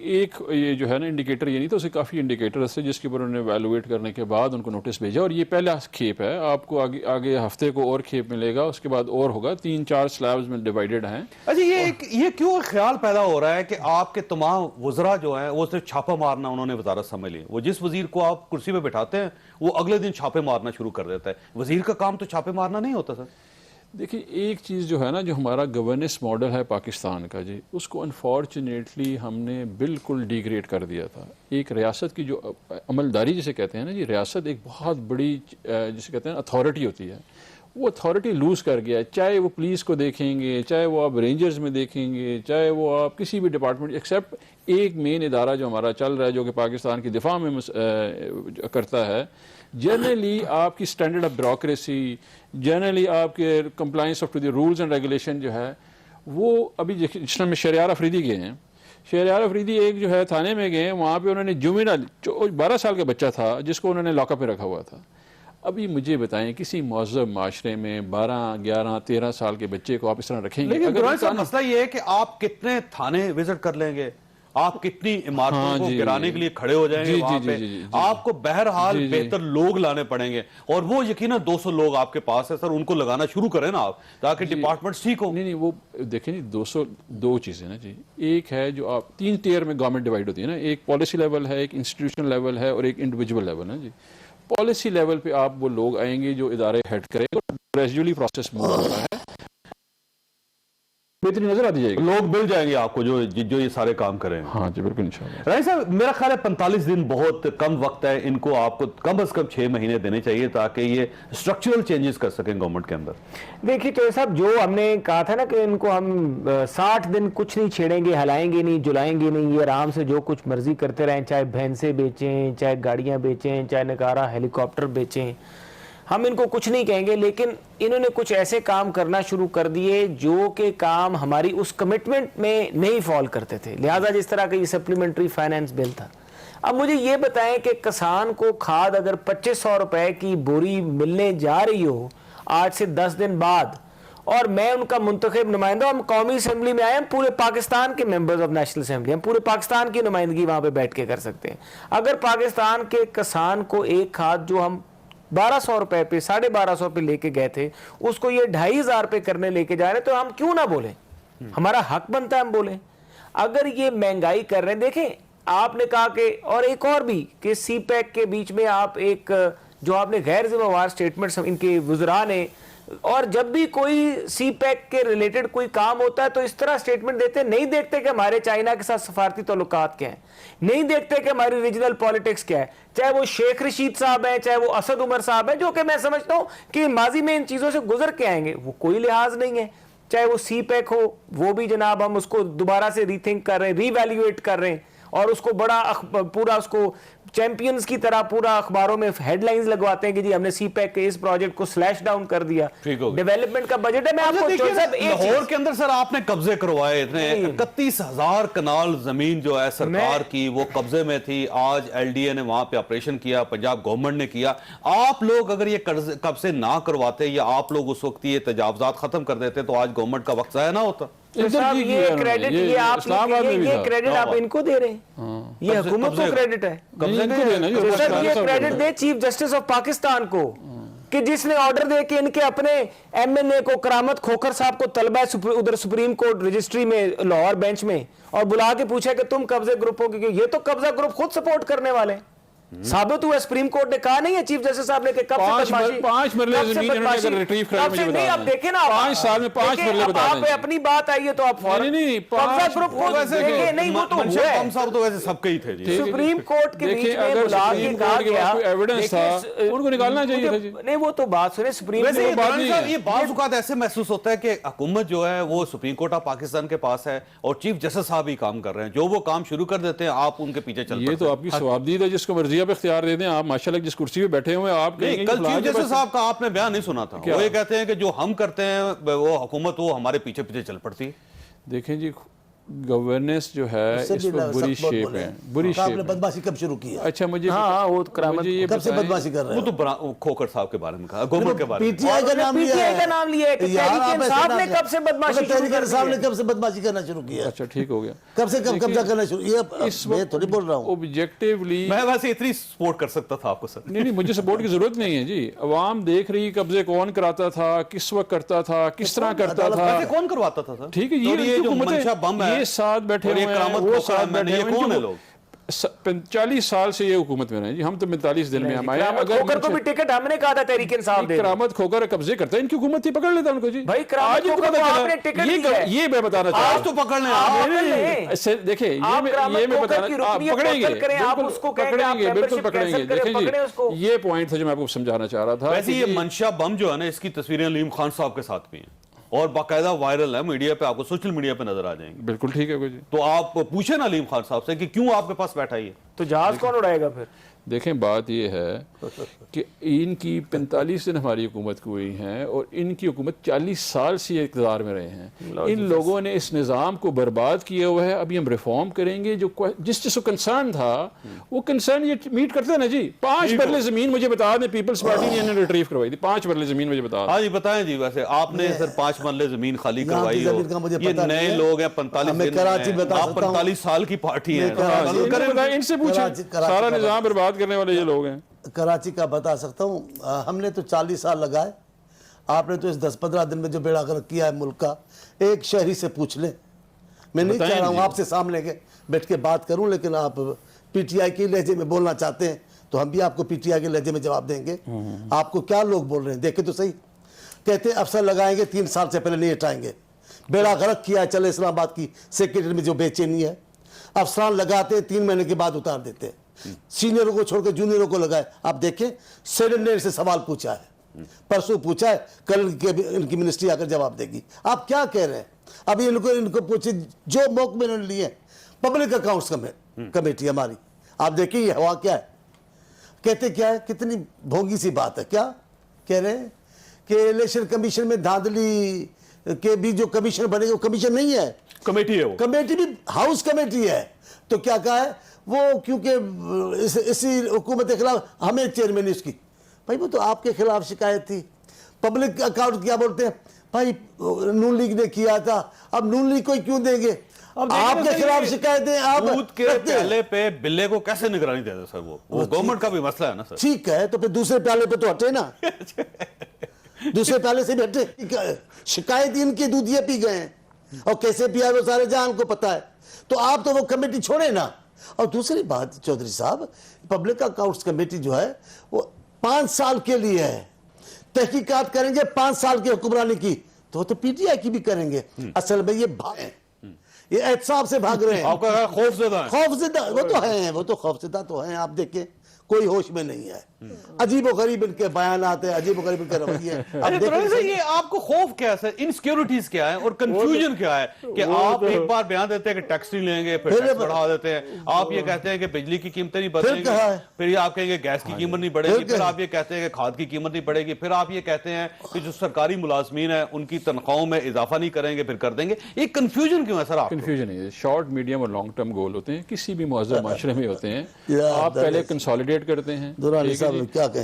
Speaker 5: یہ جو ہے نا انڈیکیٹر, یہ نہیں تو اسے کافی انڈیکیٹرز تھے جس کے اوپر انہوں نے ایویلویٹ کرنے کے بعد ان کو نوٹس بھیجا, اور یہ پہلا کھیپ ہے. آپ کو آگے ہفتے کو اور کھیپ ملے گا, اس کے بعد اور ہوگا. 3-4 سلیبز میں ڈیوائیڈڈ ہیں.
Speaker 2: اچھا, یہ کیوں خیال پیدا ہو رہا ہے کہ آپ کے تمام وزراء جو ہیں وہ صرف چھاپا مارنا انہوں نے وزارت سمجھ لی. وہ جس وزیر کو آپ کرسی پہ بٹھاتے ہیں وہ اگلے دن چھاپے مارنا شروع کر دیتا ہے. وزیر کا کام تو چھاپے مارنا نہیں ہوتا سر.
Speaker 5: دیکھیے, ایک چیز جو ہے نا, جو ہمارا گورننس ماڈل ہے پاکستان کا جی, اس کو انفارچونیٹلی ہم نے بالکل ڈیگریڈ کر دیا تھا. ایک ریاست کی جو عملداری جسے کہتے ہیں نا جی, ریاست ایک بہت بڑی جسے کہتے ہیں اتھارٹی ہوتی ہے, وہ اتھارٹی لوز کر گیا ہے. چاہے وہ پولیس کو دیکھیں گے, چاہے وہ آپ رینجرز میں دیکھیں گے, چاہے وہ آپ کسی بھی ڈپارٹمنٹ, ایکسیپٹ ایک مین ادارہ جو ہمارا چل رہا ہے جو کہ پاکستان کی دفاع میں کرتا ہے. جنرلی آپ کی اسٹینڈرڈ آف بیوروکریسی, جنرلی آپ کے compliance of to the rules and regulation جو ہے وہ, ابھی جس طرح میں شہریار افریدی گئے ہیں, شہریار افریدی ایک جو ہے تھانے میں گئے, وہاں پہ انہوں نے جومینل 12 سال کا بچہ تھا جس کو انہوں نے لاک اپ پہ رکھا ہوا تھا. ابھی مجھے بتائیں کسی مہذب معاشرے میں 12, 11, 13 سال کے بچے کو آپ اس طرح رکھیں گے؟
Speaker 2: لیکن مسئلہ یہ ہے کہ آپ کتنے تھانے وزٹ کر لیں گے, آپ کتنی عمارتوں کو گرانے کے لیے کھڑے ہو جائیں گے وہاں پہ, آپ کو بہرحال بہتر لوگ لانے پڑیں گے, اور وہ یقینا 200 لوگ آپ کے پاس ہے سر, ان کو لگانا شروع کریں نا آپ, تاکہ ڈپارٹمنٹ ٹھیک ہو.
Speaker 5: نہیں, وہ دیکھیں جی, 202 چیزیں نا جی. ایک ہے جو آپ 3 ٹیئر میں گورنمنٹ ڈیوائیڈ ہوتی ہے نا, ایک پالیسی لیول ہے, ایک انسٹیٹیوشنل لیول ہے, اور ایک انڈیویجول لیول ہے جی. پالیسی لیول پہ آپ وہ لوگ آئیں گے جو ادارے ہیڈ کریں گے, گریجولی پروسیس موو ہو رہا ہے, بہتری نظر آتی جائے گی,
Speaker 2: لوگ مل جائیں گے آپ کو جو یہ سارے کام کریں.
Speaker 5: ہاں جی بالکل انشاءاللہ.
Speaker 2: رائے صاحب, میرا خیال ہے 45 دن بہت کم وقت ہے, ان کو آپ کو کم از کم 6 مہینے دینے چاہیے تاکہ یہ اسٹرکچرل چینجز کر سکیں گورنمنٹ کے اندر.
Speaker 3: دیکھیے تو صاحب, جو ہم نے کہا تھا نا کہ ان کو ہم 60 دن کچھ نہیں چھیڑیں گے, ہلائیں گے نہیں, جلائیں گے نہیں, یہ آرام سے جو کچھ مرضی کرتے رہیں, چاہے بھینسیں بیچیں, چاہے گاڑیاں بیچیں, چاہے نگارا ہیلی کاپٹر بیچیں, ہم ان کو کچھ نہیں کہیں گے. لیکن انہوں نے کچھ ایسے کام کرنا شروع کر دیے جو کہ کام ہماری اس کمٹمنٹ میں نہیں فال کرتے تھے, لہٰذا جس طرح کا یہ سپلیمنٹری فائنینس بل تھا. اب مجھے یہ بتائیں کہ کسان کو کھاد اگر 2500 روپے کی بوری ملنے جا رہی ہو آج سے 10 دن بعد, اور میں ان کا منتخب نمائندہ, ہم قومی اسمبلی میں آئے, ہم پورے پاکستان کے ممبرز آف نیشنل اسمبلی, ہم پورے پاکستان کی نمائندگی وہاں پہ بیٹھ کے کر سکتے ہیں. اگر پاکستان کے کسان کو ایک کھاد جو ہم 1200 روپے پہ 1250 پہ لے کے گئے تھے, اس کو یہ 2500 پہ کرنے لے کے جا رہے ہیں, تو ہم کیوں نہ بولیں؟ ہمارا حق بنتا ہے ہم بولیں. اگر یہ مہنگائی کر رہے ہیں, دیکھیں آپ نے کہا کہ, اور ایک اور بھی کہ سی پیک کے بیچ میں آپ ایک جو آپ نے غیر ذمہ وار سٹیٹمنٹس ان کے وزراء نے, اور جب بھی کوئی سی پیک کے ریلیٹڈ کوئی کام ہوتا ہے تو اس طرح سٹیٹمنٹ دیتے ہیں, نہیں دیکھتے کہ ہمارے چائنا کے ساتھ سفارتی تعلقات کیا ہیں, نہیں دیکھتے کہ ہماری ریجنل پالیٹکس کیا ہے, چاہے وہ شیخ رشید صاحب ہیں, چاہے وہ اسد عمر صاحب ہیں, جو کہ میں سمجھتا ہوں کہ ماضی میں ان چیزوں سے گزر کے آئیں گے, وہ کوئی لحاظ نہیں ہے. چاہے وہ سی پیک ہو, وہ بھی جناب ہم اس کو دوبارہ سے ری تھنک کر رہے ہیں, ری ویلیویٹ کر رہے ہیں, اور اس کو بڑا پورا اس کو چیمپئنز کی طرح پورا اخباروں میں ہیڈ لائنز لگواتے ہیں کہ جی ہم نے سی پیک کے اس پروجیکٹ کو سلیش ڈاؤن کر دیا, ڈیولپمنٹ کا بجٹ ہے. میں آپ کو
Speaker 2: لاہور کے اندر سر آپ نے قبضے کروائے اتنے, 31,000 کنال زمین جو ہے سرکار کی وہ قبضے میں تھی, آج ایل ڈی اے نے وہاں پہ آپریشن کیا, پنجاب گورنمنٹ نے کیا. آپ لوگ اگر یہ قبضے نہ کرواتے یا آپ لوگ اس وقت یہ تجاوزات ختم کر دیتے تو آج گورنمنٹ کا وقت ضائع نہ ہوتا.
Speaker 3: یہ کریڈٹ آپ ان کو دے رہے ہیں, یہ حکومت کو کریڈٹ ہے. یہ credit they chief justice of Pakistan کو کہ جس نے آرڈر دے کے ان کے اپنے ایم این اے کو کرامت کھوکھر صاحب کو طلبہ ادھر سپریم کورٹ رجسٹری میں لاہور بینچ میں اور بلا کے پوچھا کہ تم قبضے گروپ ہو، کیونکہ یہ تو قبضہ گروپ خود سپورٹ کرنے والے ہیں. ثابت ہوا سپریم کورٹ نے کہا نہیں ہے چیف جسٹس صاحب نے کہ کب سے
Speaker 5: 5 مرلے زمین انہوں نے اگر ریٹریو کرا مجھے بتا
Speaker 3: نہیں. آپ دیکھیں نا
Speaker 5: 5 سال میں 5 مرلے بتا دیں.
Speaker 3: آپ اپنی بات آئی ہے تو آپ فوراً
Speaker 5: نہیں
Speaker 3: قبضہ گروپ کو دیکھیں. نہیں وہ تو
Speaker 2: منشا
Speaker 3: ہوا ہے.
Speaker 2: ہم صاحب تو ویسے سب کے ہی تھے جی.
Speaker 3: سپریم کورٹ کے بیچ میں
Speaker 5: اگر
Speaker 3: بلا کے
Speaker 5: سپریم
Speaker 3: کہا
Speaker 5: کورٹ کے
Speaker 3: گیا
Speaker 5: پاس کوئی ایویڈنس تھا ان کو نکالنا چاہیے تھا جی.
Speaker 3: نہیں وہ تو بات سنیں سپریم
Speaker 2: ویسے یہ
Speaker 5: بات نہیں ہے.
Speaker 2: یہ بعض اوقات ایسے محسوس ہوتا ہے کہ حکومت جو ہے وہ سپریم کورٹ آف پاکستان کے پاس ہے اور چیف جسٹس صاحب ہی کام کر رہے ہیں. جو وہ کام شروع کر دیتے ہیں آپ ان کے پیچھے چل پڑتے ہیں.
Speaker 5: یہ تو آپ کی ثوابدید ہے، جس کو مرضی آپ اختیار دے دیں. آپ ماشاءاللہ جس کرسی پہ بیٹھے ہوئے آپ
Speaker 2: نہیں، کل چیف جسٹس صاحب کا آپ نے بیان نہیں سنا تھا. وہ یہ کہتے ہیں کہ جو ہم کرتے ہیں وہ حکومت وہ ہمارے پیچھے پیچھے چل پڑتی ہے.
Speaker 5: دیکھیں جی گورننس جو ہے اس وقت بری شیپ ہے، بری
Speaker 4: آپ
Speaker 5: شیپ
Speaker 4: نے
Speaker 5: ہے.
Speaker 4: بدماشی کب شروع کی ہے؟
Speaker 5: اچھا مجھے
Speaker 3: ہاں وہ کرامت
Speaker 5: مجھے یہ
Speaker 4: کب سے
Speaker 5: بتائیں
Speaker 4: بدماشی کر رہے
Speaker 2: وہ
Speaker 4: ہیں؟
Speaker 2: تو کھوکھر صاحب کے بارے میں کہا، گورنمنٹ کے بارے
Speaker 4: پی
Speaker 2: میں.
Speaker 4: ٹی آئی کا نام
Speaker 3: پی
Speaker 4: لیا
Speaker 3: ٹی آئی
Speaker 4: ہے.
Speaker 3: کا نام لیا ہے کہ
Speaker 4: یار
Speaker 3: تحریک
Speaker 4: آپ ایسے
Speaker 3: انصاف
Speaker 4: نہ
Speaker 3: نے
Speaker 4: کریں.
Speaker 3: کب سے بدماشی
Speaker 4: مطلب
Speaker 3: شروع
Speaker 4: تحریک
Speaker 3: کر
Speaker 4: انصاف
Speaker 3: دی
Speaker 4: نے
Speaker 3: ہے؟
Speaker 4: کب سے بدماشی کرنا شروع کیا ہے؟
Speaker 5: اچھا ٹھیک ہو گیا.
Speaker 4: کب سے کب قبضہ کرنا شروع؟ یہ
Speaker 5: اس
Speaker 4: میں
Speaker 5: وقت
Speaker 4: تھوڑی بول رہا ہوں.
Speaker 5: آبجیکٹیولی
Speaker 2: میں ویسے اتنی سپورٹ کر سکتا تھا آپ کو سر.
Speaker 5: نہیں مجھے سپورٹ کی ضرورت نہیں ہے جی. عوام دیکھ رہی قبضے کون کراتا تھا، کس وقت کرتا تھا، کس طرح کرتا تھا.
Speaker 2: ویسے کون کرواتا تھا سر؟
Speaker 5: ٹھیک ہے
Speaker 2: یہ جو منشا بم ہے
Speaker 5: یہ ساتھ بیٹھے
Speaker 2: اور یہ
Speaker 5: ہوئے
Speaker 2: کرامت
Speaker 5: ہیں، وہ
Speaker 2: کھوکھر
Speaker 5: ساتھ
Speaker 2: ہے،
Speaker 5: بیٹھے
Speaker 2: یہ
Speaker 5: ہوئے
Speaker 2: کون ہے
Speaker 5: ہیں.
Speaker 2: لوگ؟
Speaker 5: 40 سال سے یہ حکومت میں رہے جی. ہم تو 45 دن میں ہم آئے.
Speaker 3: کرامت کھوکھر کو بھی ٹکٹ ہم نے کہا تھا تحریک انصاف دے.
Speaker 5: کرامت کھوکر قبضے کرتا ہے، ان کی حکومت تھی پکڑ لیتا ان کو جی.
Speaker 3: بھائی کرامت
Speaker 5: آج ان کو
Speaker 3: کھوکر
Speaker 5: پتہ
Speaker 3: کو
Speaker 5: چلا.
Speaker 3: آپ نے ٹکٹ دیا ہے.
Speaker 5: یہ میں بتانا چاہتا
Speaker 2: آج تو پکڑ لیں آپ.
Speaker 5: دیکھیں یہ میں بتانا آپ پکڑیں گے،
Speaker 3: آپ اس کو کہیں کہ آپ
Speaker 5: بالکل پکڑیں گے. دیکھیں
Speaker 3: پکڑیں اس کو.
Speaker 5: جی یہ پوائنٹ تھا جو میں آپ کو سمجھانا چاہ رہا تھا.
Speaker 2: ویسے یہ منشا بم جو ہے نا اس کی تصویریں علیم خان صاحب کے ساتھ بھی ہیں اور باقاعدہ وائرل ہے میڈیا پہ، آپ کو سوشل میڈیا پہ نظر آ جائیں گے.
Speaker 5: بالکل ٹھیک ہے جی.
Speaker 2: تو آپ پوچھیں نا علیم خان صاحب سے کہ کیوں آپ کے پاس بیٹھا ہی ہے.
Speaker 3: تو جہاز کون اڑائے گا پھر؟
Speaker 5: دیکھیں بات یہ ہے کہ ان کی 45 دن ہماری حکومت کو ہوئی ہیں اور ان کی حکومت 40 سال سے اقتدار میں رہے ہیں. ان لوگوں نے اس نظام کو برباد کیا ہوا ہے. ابھی ہم ریفارم کریں گے. جو جس کو کنسرن تھا وہ کنسرن یہ میٹ کرتے ہیں نا جی. 5 مرلے زمین مجھے بتا دیں پیپلز پارٹی نے انہیں ریٹریو کروائی تھی. 5 مرلے زمین مجھے بتا دیں.
Speaker 2: ہاں جی بتائیں جی. ویسے آپ نے سر 5 مرلے زمین خالی
Speaker 4: یہاں
Speaker 2: کروائی
Speaker 4: کی
Speaker 2: ہو.
Speaker 4: زمین کا مجھے
Speaker 2: یہ
Speaker 4: پتہ نہیں
Speaker 2: نئے
Speaker 4: ہے.
Speaker 2: لوگ ہیں 45
Speaker 4: میں
Speaker 2: دن
Speaker 4: کراچی
Speaker 2: میں.
Speaker 4: بتا
Speaker 2: آپ
Speaker 4: سکتا ہوں.
Speaker 2: 45 سال کی پارٹی ہیں.
Speaker 5: ان سے پوچھیں سارا نظام برباد کرنے والے یہ لوگ ہیں.
Speaker 4: کراچی کا بتا سکتا ہوں. ہم نے تو 40 سال لگائے. آپ نے تو اس 10-15 دن میں جو بیڑا غرق کیا ہے ملک کا، ایک شہری سے پوچھ لیں. میں نہیں چاہ رہا ہوں آپ سے سامنے کے بیٹھ کے بات کروں، لیکن آپ پی ٹی آئی کے لہجے میں بولنا چاہتے ہیں تو ہم بھی آپ کو پی ٹی آئی کے لہجے میں جواب دیں گے. آپ کو کیا لوگ بول رہے ہیں دیکھیں تو صحیح. کہتے ہیں افسر لگائیں گے 3 سال سے پہلے نہیں ہٹائیں گے. بیڑا غرق کیا ہے چلے اسلام آباد کی سیکریٹری میں جو بے چینی ہے. افسران لگاتے ہیں 3 مہینے کے بعد اتار دیتے ہیں. سینئروں کو چھوڑ کے جونیئروں کو لگائے. آپ دیکھیں سیڈن نے سے سوال پوچھا ہے، پرسوں پوچھا ہے، کل ان کی منسٹری آ کر جواب دے گی. آپ کیا کہہ رہے ہیں؟ ابھی ان کو پوچھے جو موقع میں انہوں نے لیے پبلک اکاؤنٹس کمیٹی ہماری. آپ دیکھیں یہ ہوا کیا ہے. کہتے کیا ہے، کتنی بھونگی سی بات ہے. کیا کہہ رہے ہیں کہ الیکشن کمیشن میں دھاندلی کے بھی جو کمیشن بنے گا وہ کمیشن نہیں ہے،
Speaker 2: کمیٹی ہے. وہ
Speaker 4: کمیٹی بھی ہاؤس کمیٹی ہے. تو کیا کہا ہے وہ، کیونکہ اسی حکومت کے خلاف ہمیں چیئرمین اس کی. بھائی وہ تو آپ کے خلاف شکایت تھی. پبلک اکاؤنٹ کیا بولتے ہیں بھائی نون لیگ نے کیا تھا، اب نون لیگ کو کیوں دیں گے؟ آپ کے خلاف شکایتیں آپ
Speaker 2: دودھ کے پیالے پہ بلے کو کیسے نگرانی دیتے سر؟ وہ گورنمنٹ کا بھی مسئلہ ہے نا سر.
Speaker 4: ٹھیک ہے تو پھر دوسرے پیالے پہ تو ہٹے نا. دوسرے پیالے سے بھی ہٹے. شکایت ان کی دودھ یہ پی گئے ہیں اور کیسے پیا وہ سارے جہان کو پتا ہے. تو آپ تو وہ کمیٹی چھوڑے نا. اور دوسری بات چودھری صاحب، پبلک اکاؤنٹس کمیٹی جو ہے وہ 5 سال کے لیے ہے. تحقیقات کریں گے 5 سال کی حکمرانی کی تو پی ٹی آئی کی بھی کریں گے. اصل میں یہ بھاگ ہیں، یہ احتساب سے بھاگ رہے ہیں.
Speaker 2: آپ کا خوف زدہ ہے.
Speaker 4: خوف زدہ وہ تو ہیں، وہ تو خوف زدہ تو ہیں. آپ دیکھیں کوئی ہوش میں نہیں ہے. عجیب و غریب ان کے بیانات ہیں، عجیب و غریب ان کے رویے ہیں.
Speaker 2: یہ آپ کو خوف کیا ہے سر؟ انسیکیورٹیز کیا ہے اور کنفیوژن کیا ہے کہ آپ ایک بار بیان دیتے ہیں کہ ٹیکس نہیں لیں گے، پھر ٹیکس بڑھا دیتے ہیں. آپ یہ کہتے ہیں کہ بجلی کی قیمتیں نہیں بڑھیں گی، پھر یہ آپ کہیں گے گیس کی قیمت نہیں بڑھے گی، پھر آپ یہ کہتے ہیں کہ کھاد کی قیمت نہیں بڑھے گی، پھر آپ یہ کہتے ہیں کہ جو سرکاری ملازمین ہیں ان کی تنخواہوں میں اضافہ نہیں کریں گے، پھر کر دیں گے. یہ کنفیوژن کیوں ہے سر؟ آپ
Speaker 5: کنفیوژن ہے. شارٹ میڈیم اور لانگ ٹرم گول ہوتے ہیں، کسی بھی مہذب معاشرے میں ہوتے ہیں. آپ پہلے کنسالیڈیٹ کرتے ہیں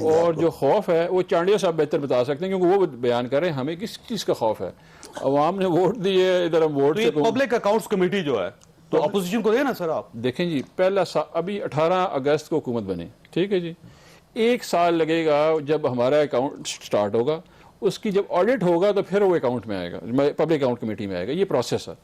Speaker 5: اور جو خوف ہے وہ چانڈیا صاحب بہتر بتا سکتے ہیں کیونکہ وہ بیان کر رہے ہیں. ہمیں کس چیز کا خوف ہے؟ عوام نے ووٹ دیے، ادھر ہم ووٹ سے.
Speaker 2: پبلک اکاؤنٹس کمیٹی جو ہے تو اپوزیشن کو دے نا سر. آپ
Speaker 5: دیکھیں جی پہلا ابھی 18 اگست کو حکومت بنے، ٹھیک ہے جی. 1 سال لگے گا جب ہمارا اکاؤنٹ سٹارٹ ہوگا, اس کی جب آڈٹ ہوگا تو پھر وہ اکاؤنٹ میں آئے گا, پبلک اکاؤنٹ کمیٹی میں آئے گا. یہ پروسیس ہے,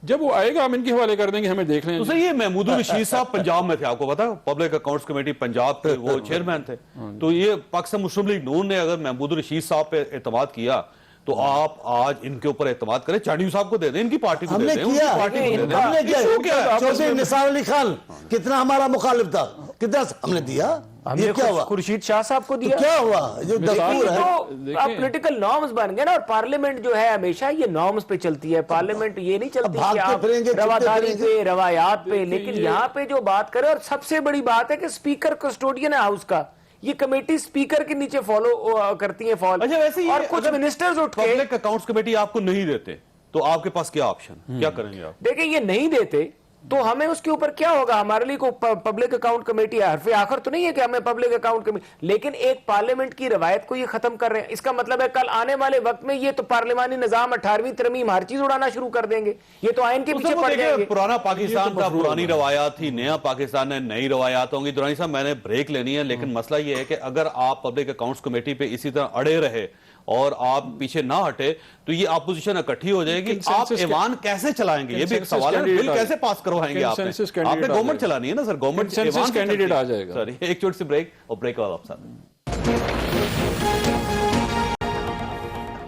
Speaker 5: جب وہ آئے گا ہم ان کے حوالے کر دیں گے, ہمیں دیکھ لیں.
Speaker 2: تو یہ محمود الرشید صاحب پنجاب میں تھے, آپ کو پتا, پبلک اکاؤنٹس کمیٹی پنجاب کے وہ چیئرمین تھے. تو یہ پاکستان مسلم لیگ نون نے اگر محمود الرشید صاحب پہ اعتماد کیا تو آپ آج ان کے اوپر اعتماد کریں, چاڑیو صاحب کو دے دیں, ان کی پارٹی کو دے دیں,
Speaker 4: ہم نے کیا چودھری نثار علی خان کتنا ہمارا مخالف تھا, کتنا ہم نے دیا, یہ کیا ہوا,
Speaker 3: خورشید شاہ صاحب کو دیا,
Speaker 4: کیا ہوا, جو دستور ہے.
Speaker 3: اب پولیٹیکل نارمز بن گئے نا, اور پارلیمنٹ جو ہے ہمیشہ یہ نارمز پہ چلتی ہے. پارلیمنٹ یہ نہیں چلتی کہ آپ رواداری پہ, روایات پہ, لیکن یہاں پہ جو بات کرے, اور سب سے بڑی بات ہے کہ سپیکر کسٹوڈین ہے ہاؤس کا, یہ کمیٹی سپیکر کے نیچے فالو کرتی ہیں فال.
Speaker 2: اچھا ویسے
Speaker 3: اور کچھ منسٹرز اٹھ کے
Speaker 2: پبلک اکاؤنٹس کمیٹی آپ کو نہیں دیتے تو آپ کے پاس کیا آپشن, کیا کریں گے آپ؟
Speaker 3: دیکھیں یہ نہیں دیتے تو ہمیں اس کے اوپر کیا ہوگا, ہمارے لیے کو پبلک اکاؤنٹ کمیٹی حرف آخر تو نہیں ہے کہ ہمیں پبلک اکاؤنٹ کمیٹی, لیکن ایک پارلیمنٹ کی روایت کو یہ ختم کر رہے ہیں. اس کا مطلب ہے کل آنے والے وقت میں یہ تو پارلیمانی نظام 18ویں ترمیم ہر چیز اڑانا شروع کر دیں گے, یہ تو آئین کے پیچھے پڑ جائیں گے.
Speaker 2: پرانا پاکستان تھا, پرانی روایات تھی, نیا پاکستان ہے, نئی روایات ہوں گی. درانی صاحب میں نے بریک لینی ہے, لیکن مسئلہ یہ ہے کہ اگر آپ پبلک اکاؤنٹس کمیٹی پہ اسی طرح اڑے رہے اور آپ پیچھے نہ ہٹے تو یہ اپوزیشن اکٹھی ہو جائے گی. آپ ایوان کیسے چلائیں گے, یہ بھی ایک سوال ہے, بل کیسے پاس کروائیں گے آپ نے گورنمنٹ چلانی ہے نا سر, گورنمنٹ ایوان
Speaker 5: کینڈیڈیٹ آ جائے گا.
Speaker 2: سر ایک چھوٹی سی بریک اور بریک کے بعد آپ ساتھ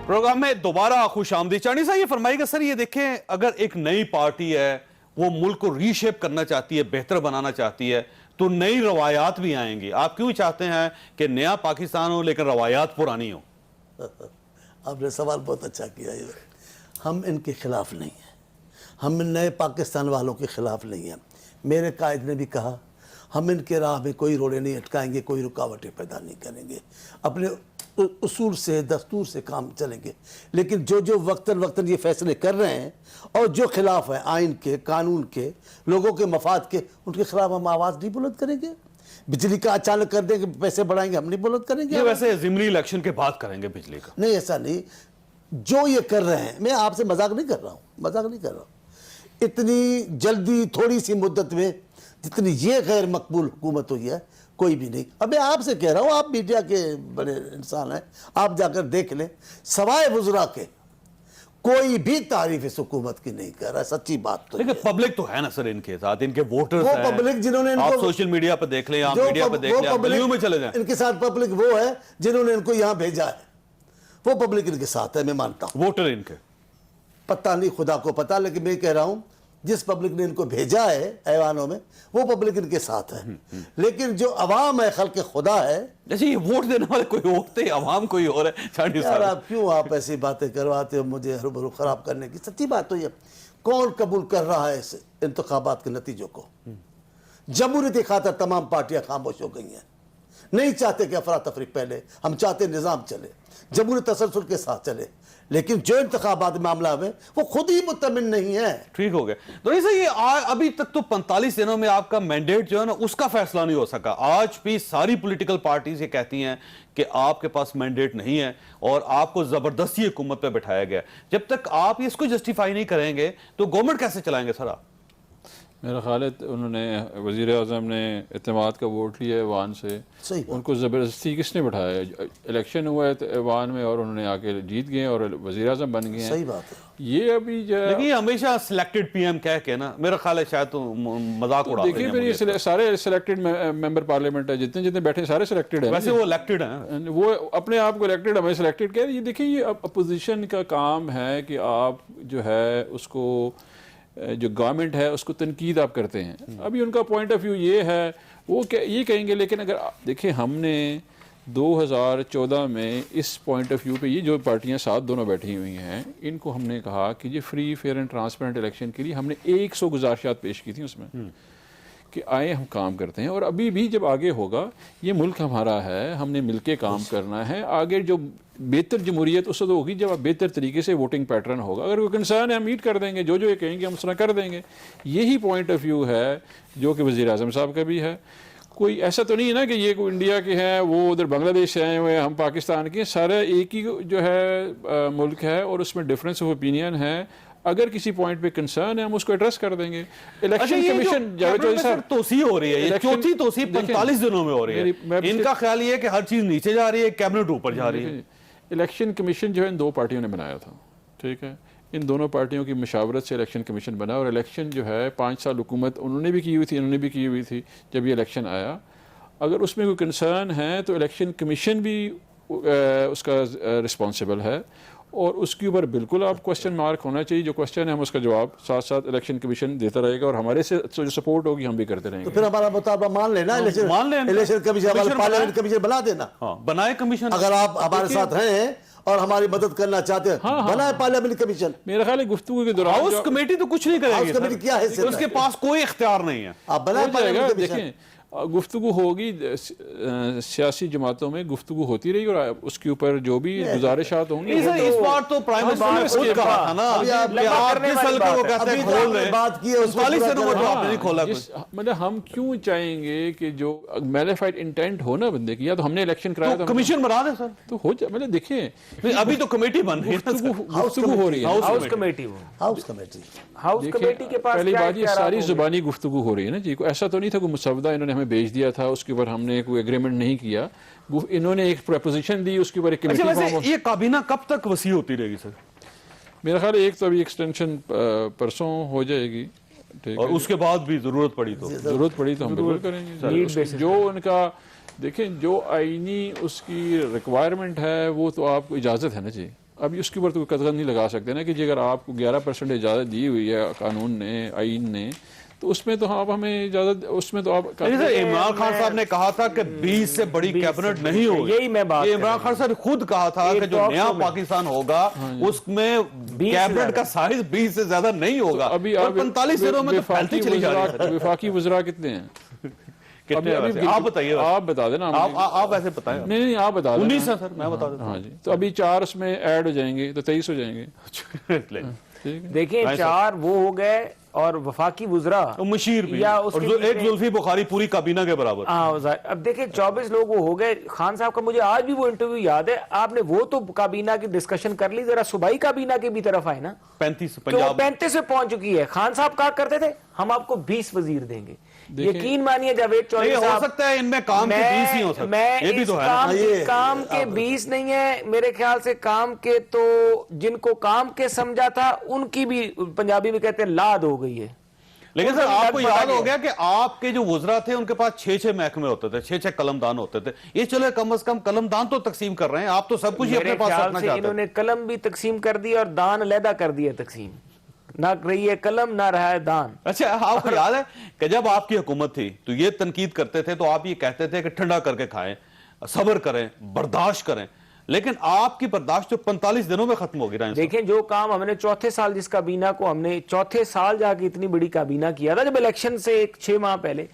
Speaker 2: پروگرام میں دوبارہ خوش آمدید. چانی صاحب یہ فرمائیے گا سر, یہ دیکھیں اگر ایک نئی پارٹی ہے وہ ملک کو ری شیپ کرنا چاہتی ہے, بہتر بنانا چاہتی ہے, تو نئی روایات بھی آئیں گی. آپ کیوں چاہتے ہیں کہ نیا پاکستان ہو لیکن روایات پرانی ہو؟
Speaker 4: آپ نے سوال بہت اچھا کیا. ہم ان کے خلاف نہیں ہیں, ہم نئے پاکستان والوں کے خلاف نہیں ہیں. میرے قائد نے بھی کہا ہم ان کے راہ میں کوئی روڑے نہیں اٹکائیں گے, کوئی رکاوٹیں پیدا نہیں کریں گے, اپنے اصول سے دستور سے کام چلیں گے. لیکن جو وقتاً وقتاً یہ فیصلے کر رہے ہیں اور جو خلاف ہیں آئین کے, قانون کے, لوگوں کے مفاد کے, ان کے خلاف ہم آواز نہیں بلند کریں گے. بجلی کا اچانک کر دیں گے, پیسے بڑھائیں گے, ہم نہیں بلند کریں گے.
Speaker 2: یہ ویسے ضمنی الیکشن کے بعد کریں گے بجلی کا.
Speaker 4: نہیں ایسا نہیں, جو یہ کر رہے ہیں, میں آپ سے مذاق نہیں کر رہا ہوں, مذاق نہیں کر رہا ہوں. اتنی جلدی تھوڑی سی مدت میں جتنی یہ غیر مقبول حکومت ہوئی ہے کوئی بھی نہیں. اب میں آپ سے کہہ رہا ہوں, آپ میڈیا کے بڑے انسان ہیں, آپ جا کر دیکھ لیں, سوائے وزراء کے کوئی بھی تعریف اس حکومت کی نہیں کر رہا ہے. سچی بات تو
Speaker 2: لیکن پبلک تو ہے نا سر ان کے ساتھ, ان کے ووٹرز
Speaker 4: وہ
Speaker 2: ہیں,
Speaker 4: پبلک جنہوں نے
Speaker 2: آپ سوشل میڈیا پہ دیکھ لیں, آپ میڈیا پہ دیکھ لیں, آپ گلیوں میں چلے جائیں,
Speaker 4: ان کے ساتھ پبلک وہ ہے جنہوں نے ان کو یہاں بھیجا ہے, وہ پبلک ان کے ساتھ ہے, میں مانتا ہوں.
Speaker 2: ووٹر ان کے
Speaker 4: پتہ نہیں, خدا کو پتہ, لیکن میں کہہ رہا ہوں جس پبلک نے ان کو بھیجا ہے ایوانوں میں وہ پبلک ان کے ساتھ ہے. لیکن جو عوام ہے, خلق خدا ہے,
Speaker 2: جیسے یہ ووٹ دینے والے کوئی ہوتے ہیں, عوام کوئی اور ہے. چانڈی
Speaker 4: یار
Speaker 2: صاحب
Speaker 4: آپ کیوں آپ ایسی باتیں کرواتے ہو مجھے ہر بھرو خراب کرنے کی. سچی بات تو یہ, کون قبول کر رہا ہے اس انتخابات کے نتیجوں کو؟ جمہوریت کی خاطر تمام پارٹیاں خاموش ہو گئی ہیں, نہیں چاہتے کہ افراتفری پہلے, ہم چاہتے نظام چلے, جمہوری تسلسل کے ساتھ چلے. لیکن جو انتخابات معاملہ میں وہ خود ہی مطمئن نہیں ہے.
Speaker 2: ٹھیک ہو گیا. تو ایسا یہ ابھی تک تو 45 دنوں میں آپ کا مینڈیٹ جو ہے نا اس کا فیصلہ نہیں ہو سکا. آج بھی ساری پولیٹیکل پارٹیز یہ کہتی ہیں کہ آپ کے پاس مینڈیٹ نہیں ہے اور آپ کو زبردستی حکومت پہ بٹھایا گیا. جب تک آپ اس کو جسٹیفائی نہیں کریں گے تو گورنمنٹ کیسے چلائیں گے سر آپ؟
Speaker 5: میرا خیال ہے انہوں نے وزیر اعظم نے اعتماد کا ووٹ لیا ایوان سے, ان کو زبردستی کس نے بٹھایا؟ الیکشن ہوا ہے ایوان میں اور انہوں نے آ کے جیت گئے اور وزیر اعظم بن گئے ہیں.
Speaker 4: صحیح بات ہے.
Speaker 5: یہ ابھی جو
Speaker 2: لیکن یہ ہمیشہ سلیکٹڈ پی ایم کہہ کے نا, میرا خیال ہے شاید تو مذاق اڑاتے ہیں.
Speaker 5: دیکھیے پھر یہ سارے سلیکٹڈ ممبر پارلیمنٹ ہے, جتنے بیٹھے سارے سلیکٹڈ ہیں.
Speaker 2: ویسے وہ الیکٹڈ ہیں,
Speaker 5: وہ اپنے آپ کو الیکٹڈ, ہمیں سلیکٹڈ کہہ رہے. یہ دیکھیں یہ اپوزیشن کا کام ہے کہ آپ جو ہے اس کو, جو گورنمنٹ ہے اس کو تنقید آپ کرتے ہیں. ابھی ان کا پوائنٹ آف ویو یہ ہے, وہ یہ کہیں گے. لیکن اگر دیکھیں ہم نے 2014 میں اس پوائنٹ آف ویو پہ, یہ جو پارٹیاں ساتھ دونوں بیٹھی ہوئی ہیں, ان کو ہم نے کہا کہ یہ free fair and transparent election کے لیے ہم نے 100 گزارشات پیش کی تھیں اس میں کہ آئے ہم کام کرتے ہیں. اور ابھی بھی جب آگے ہوگا, یہ ملک ہمارا ہے, ہم نے مل کے کام کرنا ہے. آگے جو بہتر جمہوریت اس وقت ہوگی جب بہتر طریقے سے ووٹنگ پیٹرن ہوگا. اگر کوئی کنسرن ہے ہم میٹ کر دیں گے, جو یہ کہیں گے ہم اس طرح کر دیں گے. یہی پوائنٹ آف ویو ہے جو کہ وزیر اعظم صاحب کا بھی ہے. کوئی ایسا تو نہیں ہے نا کہ یہ کوئی انڈیا کے ہیں, وہ ادھر بنگلہ دیش سے آئے ہوئے, ہم پاکستان کے, سارے ایک ہی جو ہے ملک ہے اور اس میں ڈفرینس آف اوپینین ہے. اگر کسی پوائنٹ پہ کنسرن ہے ہم اس کو ایڈریس کر دیں گے.
Speaker 2: اچھا
Speaker 5: الیکشن
Speaker 2: یہ جو
Speaker 5: کمیشن جاوید
Speaker 2: کیبنٹ
Speaker 5: چودھری
Speaker 2: میں
Speaker 5: صاحب
Speaker 2: سر توسیع ہو رہی ہے، یہ
Speaker 5: الیکشن-
Speaker 2: چوتھی توسیع
Speaker 5: دیکھیں،
Speaker 2: 45 دنوں میں ہو رہی
Speaker 5: میں
Speaker 2: ہے. ان کا خیال یہ ہے کہ ہر چیز نیچے جا رہی ہے، کیبنٹ اوپر جا رہی ہے.
Speaker 5: الیکشن کمیشن جو ہے ان دو پارٹیوں نے بنایا تھا، ٹھیک ہے، ان دونوں پارٹیوں کی مشاورت سے الیکشن کمیشن بنا، اور الیکشن جو ہے 5 سال حکومت انہوں نے بھی کی ہوئی تھی، انہوں نے بھی کی ہوئی تھی. جب یہ الیکشن آیا، اگر اس میں کوئی کنسرن ہے تو الیکشن کمیشن بھی اس کا رسپانسبل ہے، اور اس کے اوپر بالکل آپ کوشچن مارک ہونا چاہیے. جو کوشچن ہے ہم اس کا جواب ساتھ ساتھ الیکشن کمیشن دیتا رہے گا، اور ہمارے سے جو سپورٹ ہوگی ہم بھی کرتے رہیں
Speaker 4: تو
Speaker 5: گے.
Speaker 4: پھر ہمارا مطالبہ مان لینا،
Speaker 2: مان لیں.
Speaker 4: Election commission,
Speaker 2: commission
Speaker 4: parliament commission بنا دینا.
Speaker 2: ہاں بنائے کمیشن.
Speaker 4: اگر آپ ہمارے ساتھ ہیں اور ہماری مدد کرنا چاہتے ہیں، بنائے پارلیمنٹ کمیشن.
Speaker 5: میرا خیال ہے گفتگو کے دوران
Speaker 2: ہاؤس کمیٹی تو کچھ نہیں کرے
Speaker 4: ہاؤس
Speaker 2: گی
Speaker 4: کمیٹی کیا
Speaker 2: سر،
Speaker 4: حیثیت
Speaker 2: اس کے
Speaker 4: ہے؟
Speaker 2: پاس کوئی اختیار نہیں ہے.
Speaker 4: آپ بنائے
Speaker 5: ہو جائے گا.
Speaker 4: Parliament commission.
Speaker 5: دیکھیں گفتگو ہوگی، سیاسی جماعتوں میں گفتگو ہوتی رہی، اور اس کے اوپر جو بھی گزارشات ہوں گی
Speaker 2: نہیں سر، اس بار تو پرائم منسٹر نے خود کہا تھا نا کہ آپ جس حلقے کو کہتے ہیں کھول لیں.
Speaker 4: بات کی ہے اس
Speaker 2: 45 دنوں میں تو آپ نے نہیں کھولا کچھ.
Speaker 5: مطلب ہم کیوں چاہیں گے کہ جو میلیفائڈ انٹینٹ ہو نا بندے کی، یا تو ہم نے الیکشن کرایا
Speaker 2: تو کمیشن بنا دیں سر.
Speaker 5: تو ہو جائے. مطلب دیکھیں
Speaker 2: ابھی تو کمیٹی بن رہی ہے.
Speaker 5: گفتگو ہو رہی ہے.
Speaker 3: House committee,
Speaker 4: house committee.
Speaker 3: House committee کے پاس
Speaker 5: پہلی
Speaker 3: کیا
Speaker 5: بات یہ
Speaker 3: اختیارات
Speaker 5: ساری
Speaker 3: ہوں گے؟
Speaker 5: زبانی گفتگو ہو رہی ہے نا جی. کوئی ایسا تو نہیں تھا کوئی مسودہ انہوں نے ہمیں بھیج دیا تھا، اس کے اوپر ہم نے کوئی ایگریمنٹ نہیں کیا. انہوں نے ایک پروپوزیشن دی، اس کے اوپر ایک
Speaker 2: اچھا
Speaker 5: کمیٹی
Speaker 2: ویسے
Speaker 5: فارم.
Speaker 2: یہ کابینہ کب تک وسیع ہوتی رہے گی سر؟
Speaker 5: میرا خیال ہے ایک تو ابھی ایکسٹینشن پرسوں ہو جائے گی، ٹھیک
Speaker 2: اور
Speaker 5: ہے.
Speaker 2: اس کے بعد بھی ضرورت پڑی تو
Speaker 5: ضرورت پڑی تو ہم بالکل کریں گے. جو ان کا دیکھیں جو آئینی اس کی ریکوائرمنٹ ہے وہ تو آپ کو اجازت ہے نا جی. ابھی اس کے اوپر تو کوئی قدغن نہیں لگا سکتے نا کہ جی اگر آپ کو 11% اجازت دی ہوئی ہے قانون نے، آئین نے، تو اس میں تو آپ ہمیں اجازت، اس میں تو آپ
Speaker 2: عمران خان صاحب نے کہا تھا کہ 20 سے بڑی کیبنٹ نہیں ہوگی.
Speaker 3: یہی میں بات
Speaker 2: یہ عمران خان صاحب نے خود کہا تھا کہ جو نیا پاکستان ہوگا اس میں کیبنٹ کا سائز 20 سے زیادہ نہیں ہوگا.
Speaker 5: ابھی
Speaker 2: اور 45 دنوں میں تو پھیلتی چلی جا رہی ہے.
Speaker 5: وفاقی وزراء کتنے ہیں؟
Speaker 2: آپ بتائیے،
Speaker 5: آپ بتا دینا.
Speaker 2: آپ ایسے بتائیں.
Speaker 5: نہیں آپ بتا دیں.
Speaker 2: 19 ہے سر، میں بتا دیتا ہوں.
Speaker 5: ہاں جی، تو ابھی 4 اس میں ایڈ ہو جائیں گے تو 23 ہو جائیں گے.
Speaker 3: دیکھیں 4 وہ ہو گئے، اور وفاقی وزراء
Speaker 2: مشیر بھی،
Speaker 3: یا
Speaker 2: اور جو ایک زلفی بخاری پوری کابینہ کے برابر.
Speaker 3: اب دیکھیں 24 لوگ وہ ہو گئے. خان صاحب کا مجھے آج بھی وہ انٹرویو یاد ہے. آپ نے وہ تو کابینہ کی ڈسکشن کر لی، ذرا صوبائی کابینہ کی بھی طرف آئے نا.
Speaker 2: 35
Speaker 3: تو
Speaker 2: پنجاب
Speaker 3: 35 سے پہنچ چکی ہے. خان صاحب کہا کرتے تھے ہم آپ کو 20 وزیر دیں گے. یقین مانیے جاوید چودھری
Speaker 2: ہو
Speaker 3: صاحب،
Speaker 2: سکتا ہے ان میں کام کے 20 ہی ہو سکتے
Speaker 3: میں
Speaker 2: یہ بھی تو ہے نا.
Speaker 3: کام کے 20 نہیں ہے میرے خیال سے. کام کے تو جن کو کام کے سمجھا تھا ان کی بھی پنجابی میں کہتے ہیں لاد ہو گئی ہے.
Speaker 2: لیکن سر آپ کو یاد ہو گیا کہ آپ کے جو وزراء تھے ان کے پاس 6 محکمے ہوتے تھے، 6 قلم دان ہوتے تھے. یہ چلے کم از کم قلم دان تو تقسیم کر رہے ہیں. آپ تو سب کچھ اپنے پاس رکھنا چاہتے
Speaker 3: انہوں نے قلم بھی تقسیم کر دی اور دان علیحدہ کر دیا. تقسیم نہ رہی ہے قلم، نہ رہا ہے دان.
Speaker 2: اچھا آپ کو یاد ہے کہ جب آپ کی حکومت تھی تو یہ تنقید کرتے تھے تو آپ یہ کہتے تھے کہ ٹھنڈا کر کے کھائیں، صبر کریں، برداشت کریں. لیکن آپ کی برداشت تو 45 دنوں میں ختم ہو گئی.
Speaker 3: دیکھیں جو کام ہم نے چوتھے سال، جس کابینہ کو ہم نے چوتھے سال جا کے اتنی بڑی کابینہ کیا تھا جب الیکشن سے 6 ماہ پہلے،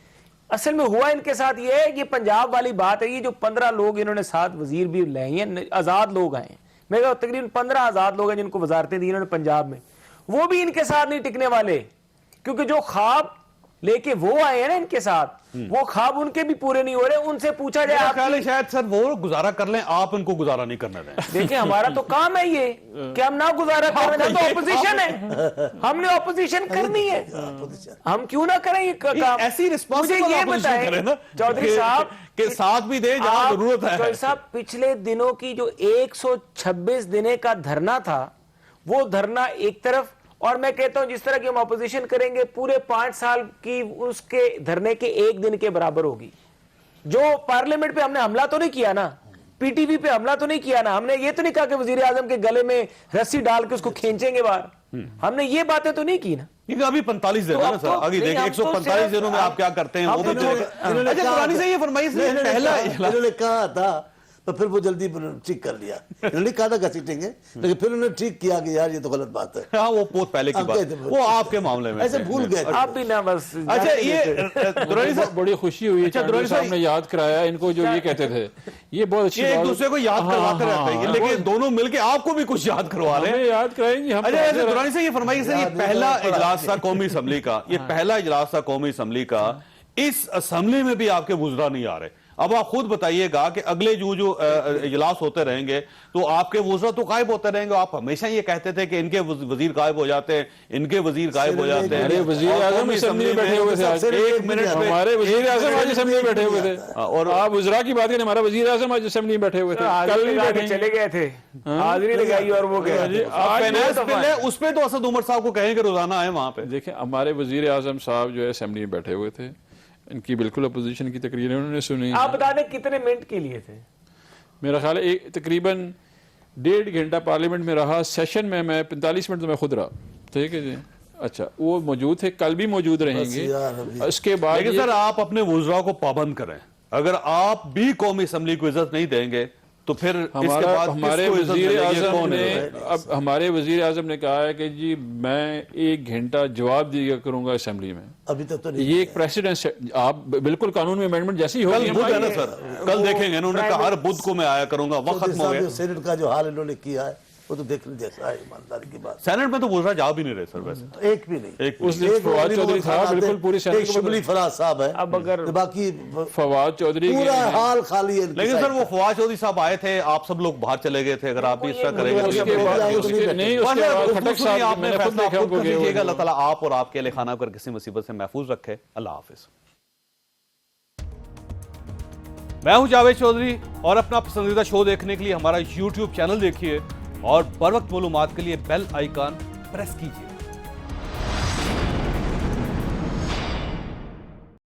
Speaker 3: اصل میں ہوا ان کے ساتھ یہ ہے، یہ پنجاب والی بات ہے. یہ جو 15 لوگ انہوں نے 7 وزیر بھی لے ہیں، آزاد لوگ آئے ہیں. میں کہا تقریباً 15 آزاد لوگ ہیں جن کو وزارتیں دی انہوں نے پنجاب میں. وہ بھی ان کے ساتھ نہیں ٹکنے والے، کیونکہ جو خواب لے کے وہ آئے ہیں نا ان کے ساتھ، وہ خواب ان کے بھی پورے نہیں ہو رہے. ان سے پوچھا جائے آپ
Speaker 2: خیال ہے شاید سر وہ گزارا کر لیں، آپ ان کو گزارا نہیں کرنا دیں.
Speaker 3: دیکھیں ہمارا تو کام ہے یہ کہ ہم نہ گزارا کریں. ہم تو اپوزیشن ہے، ہم نے اپوزیشن کرنی ہے. ہم کیوں نہ کریں یہ کام؟
Speaker 2: ایسی
Speaker 3: مجھے یہ بتائیں چودھری صاحب
Speaker 2: کہ ساتھ بھی دیں جہاں ضرورت ہے.
Speaker 3: چودھری صاحب پچھلے دنوں کی جو 126 دنے کا دھرنا تھا، وہ دھرنا ایک طرف، اور میں کہتا ہوں جس طرح کی ہم اپوزیشن کریں گے پورے 5 سال کی اس کے دھرنے کے 1 دن کے برابر ہوگی. جو پارلیمنٹ پہ ہم نے حملہ تو نہیں کیا نا، پی ٹی وی پہ حملہ تو نہیں کیا نا، ہم نے یہ تو نہیں کہا کہ وزیر اعظم کے گلے میں رسی ڈال کے اس کو کھینچیں گے باہر، ہم نے یہ باتیں تو نہیں کی نا.
Speaker 2: کیونکہ ابھی 45 دن ہے نا سر. آگے دیکھیں 145 دنوں میں آپ کیا کرتے ہیں وہ بھی دیکھیں. اچھا قرآن سے یہ فرمائیے پہلا
Speaker 4: انہوں نے کہا تھا تو پھر وہ جلدی ٹھیک کر لیا. انہوں نے کہا تھا کہ سیٹیں گے، لیکن پھر انہوں نے ٹھیک کیا کہ یار یہ تو غلط بات ہے.
Speaker 2: ہاں وہ بہت پہلے کی بات، وہ آپ کے معاملے میں
Speaker 4: ایسے بھول گئے.
Speaker 3: آپ بھی نہ بس.
Speaker 2: اچھا یہ درانی صاحب
Speaker 5: بڑی خوشی ہوئی صاحب نے یاد کرایا ان کو جو یہ کہتے تھے. یہ بہت اچھی
Speaker 2: ایک دوسرے کو یاد کرواتے رہتے ہیں لیکن دونوں مل کے آپ کو بھی کچھ یاد کروا رہے ہیں.
Speaker 5: یاد کرائیں گے.
Speaker 2: اچھا درانی صاحب یہ فرمائیے سر، یہ پہلا اجلاس تھا قومی اسمبلی کا، یہ پہلا اجلاس تھا قومی اسمبلی کا. اس اسمبلی میں بھی آپ کے وزراء نہیں آ رہے. اب آپ خود بتائیے گا کہ اگلے جو اجلاس ہوتے رہیں گے تو آپ کے وزراء تو غائب ہوتے رہیں گے. آپ ہمیشہ یہ کہتے تھے کہ ان کے وزیر غائب ہو جاتے ہیں, ان کے وزیر غائب ہو جاتے ہیں.
Speaker 5: ارے وزیر اعظم اسمبلی میں بیٹھے ہوئے تھے آج.
Speaker 2: ایک منٹ میں
Speaker 5: ہمارے وزیر اعظم آج اسمبلی میں بیٹھے ہوئے تھے. اور آپ وزراء کی بات کریں, ہمارا وزیر اعظم آج اسمبلی میں بیٹھے ہوئے تھے, کل بھی بیٹھے
Speaker 3: چلے گئے تھے, حاضری لگائی اور وہ گئے.
Speaker 2: فائنانس بل ہے اس پہ تو اسد عمر صاحب کو کہیں کہ روزانہ آئے وہاں پہ.
Speaker 5: دیکھیں ہمارے وزیر اعظم صاحب جو ہے اسمبلی میں بیٹھے ہوئے تھے, ان کی بالکل اپوزیشن کی تقریریں انہوں نے سنی.
Speaker 3: آپ بتا دیں کتنے منٹ کے لیے تھے؟
Speaker 5: میرا خیال ہے تقریباً 1.5 گھنٹہ پارلیمنٹ میں رہا. سیشن میں 45 منٹ تو میں خود رہا. ٹھیک ہے جی, اچھا وہ موجود تھے, کل بھی موجود رہیں گے. اس کے بعد
Speaker 2: لیکن سر آپ اپنے وزراء کو پابند کریں. اگر آپ بھی قومی اسمبلی کو عزت نہیں دیں گے تو پھر
Speaker 5: ہمارے وزیر اعظم نے ہمارے وزیر اعظم نے کہا ہے کہ جی میں 1 گھنٹہ جواب دیا کروں گا اسمبلی میں.
Speaker 4: ابھی تک تو نہیں.
Speaker 5: یہ ایک پریسیڈنس ہے. آپ بالکل قانون میں امینڈمنٹ جیسی ہوگی.
Speaker 2: کل بدھ ہے نا سر, کل دیکھیں گے. انہوں نے کہا ہر بدھ کو میں آیا کروں گا. وقت ختم ہو گیا.
Speaker 4: سینٹ کا جو حال انہوں نے کیا ہے وہ تو دیکھنے جیسا ہے, ایمانداری کی بات.
Speaker 2: سینٹ میں تو وزراء جا بھی نہیں رہے سر ویسے.
Speaker 4: ایک بھی نہیں.
Speaker 5: اس دن فواد چودھری تھا, بالکل پوری سینٹ
Speaker 4: شبلی فراز صاحب ہے.
Speaker 3: اب اگر
Speaker 4: باقی
Speaker 5: فواد چودھری
Speaker 4: پورا حال خالی ہے.
Speaker 2: لیکن سر وہ فواد چودھری صاحب آئے تھے, آپ سب لوگ باہر چلے گئے تھے. اگر آپ بھی اس طرح کریں گے آپ نے فیصلہ خود کر لیجیے گا. اللہ تعالیٰ آپ اور آپ کے اہل خانہ کو کسی مصیبت سے محفوظ رکھے. اللہ حافظ. میں ہوں جاوید چودھری, اور اپنا پسندیدہ شو دیکھنے کے لیے ہمارا YouTube چینل دیکھیے, اور بر وقت معلومات کے لیے بیل آئیکن پریس کیجیے.